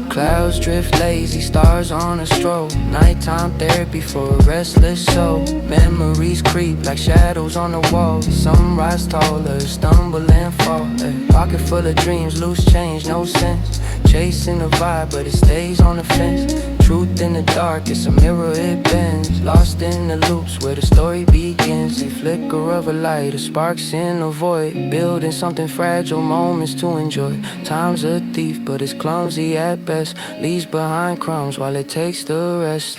Clouds drift lazy, stars on a stroll. Nighttime therapy for a restless soul. Memories creep like shadows on the wall. Some rise taller, stumble and fall. Pocket full of dreams, loose change, no sense. Chasing the vibe, but it stays on the fence. Truth in the dark, it's a mirror, it bends. Lost in the loops where the story begins. A flicker of a light, a sparks in the void. Building something fragile, moments to enjoy. Time's a thief, but it's clumsy at best. Leaves behind crumbs while it takes the rest.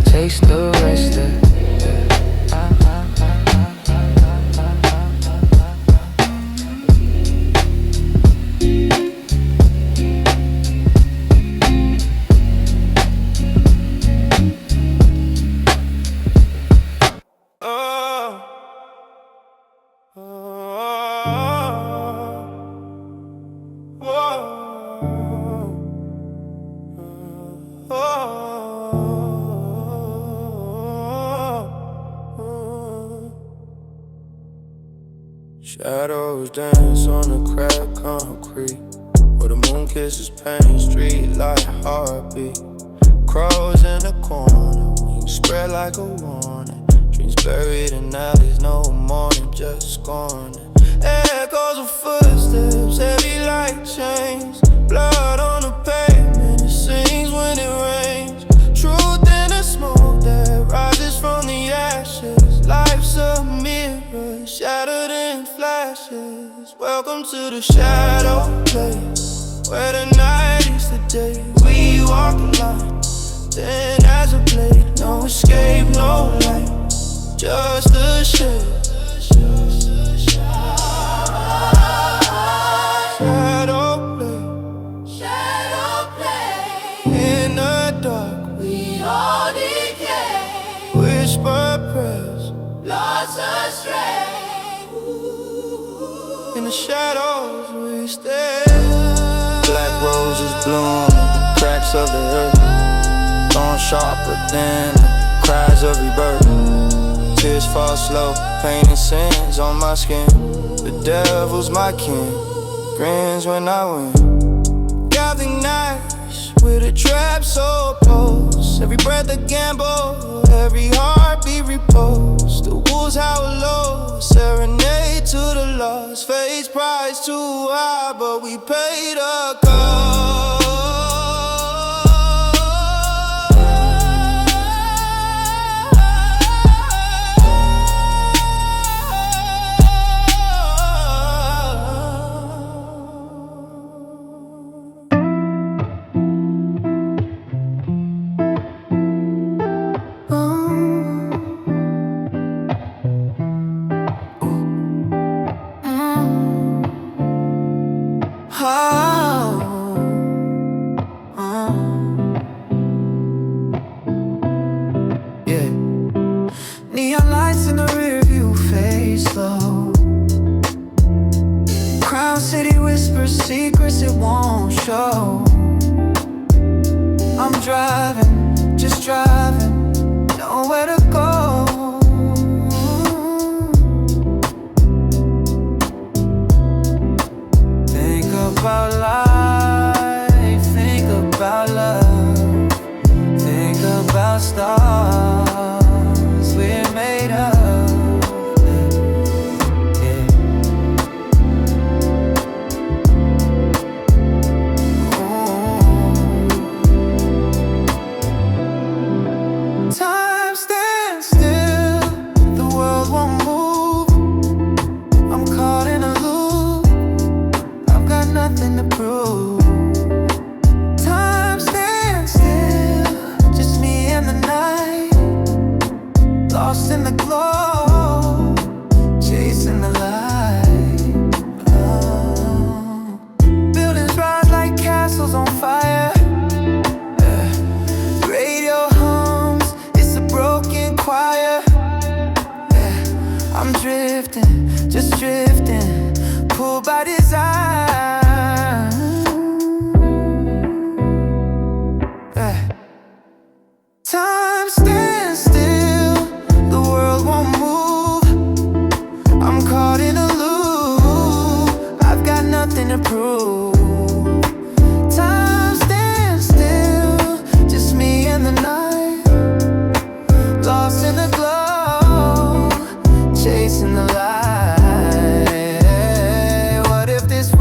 Takes the rest. Whoa. Shadows dance on the cracked concrete, where the moon kisses pain, street light heartbeat. Crows in the corner, wings spread like a warning. Dreams buried in alleys, no morning, just scorning. Echoes of footsteps, heavy like chains. Blood on the pavement, it sings when it rains. Truth in the smoke that rises from the ashes. Life's a mirror, shattered in flashes. Welcome to the shadow place, where the night is the day. We walk the line, thin as a blade. No escape, no light, just a shade. Shadow play, in the dark, we all decay. Whisper prayers, lost astray. In the shadows we stay. Black roses bloom at the cracks of the earth, thorn sharper than the cries of rebirth. Tears fall slow, pain and sins on my skin. The devil's my kin, grins when I win. Gothic nights with a trap soul pulse. Every breath a gamble, every heartbeat repose. The wolves howl low, serenade to the lost. Face price too high, but we paid a cost. Neon lights in the rearview face low. Crown City whispers secrets it won't show. I'm driving, just driving, nowhere to go. Think about life, think about love, think about stars we're made of. Time stands still, the world won't move. I'm caught in a loop, I've got nothing to prove. Time stands still, just me and the night, lost in the glow, chasing the light. Oh. Buildings rise like castles on fire. Radio hums, it's a broken choir. I'm drifting, just drifting, pulled by desire. Time stands still, the world won't move. I'm caught in a loop, I've got nothing to prove. Time stands still, just me and the night, lost in the glow, chasing the light. What if this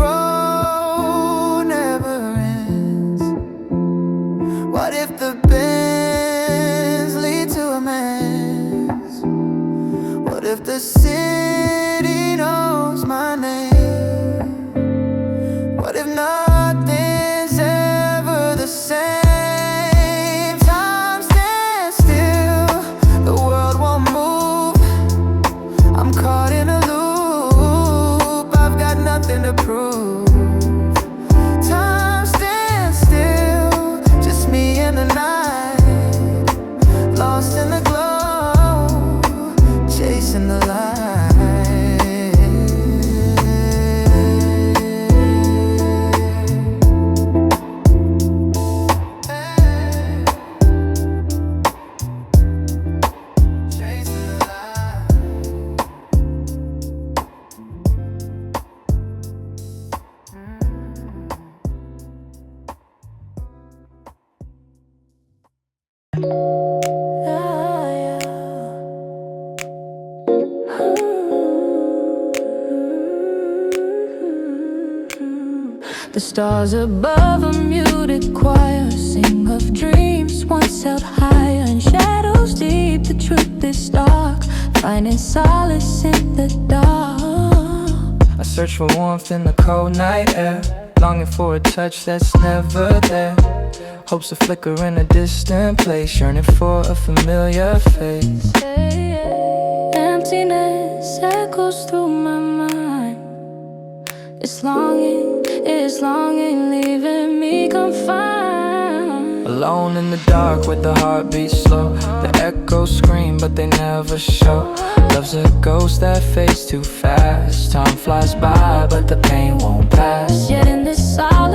The stars above a muted choir sing of dreams once held higher and shadows deep. The truth is dark, finding solace in the dark. I search for warmth in the cold night air, longing for a touch that's never there. Hopes to flicker in a distant place, yearning for a familiar face. Emptiness echoes through my mind. It's longing, leaving me confined. Alone in the dark with the heartbeat slow. The echoes scream but they never show. Love's a ghost that fades too fast. Time flies by but the pain won't pass. Yet in this silence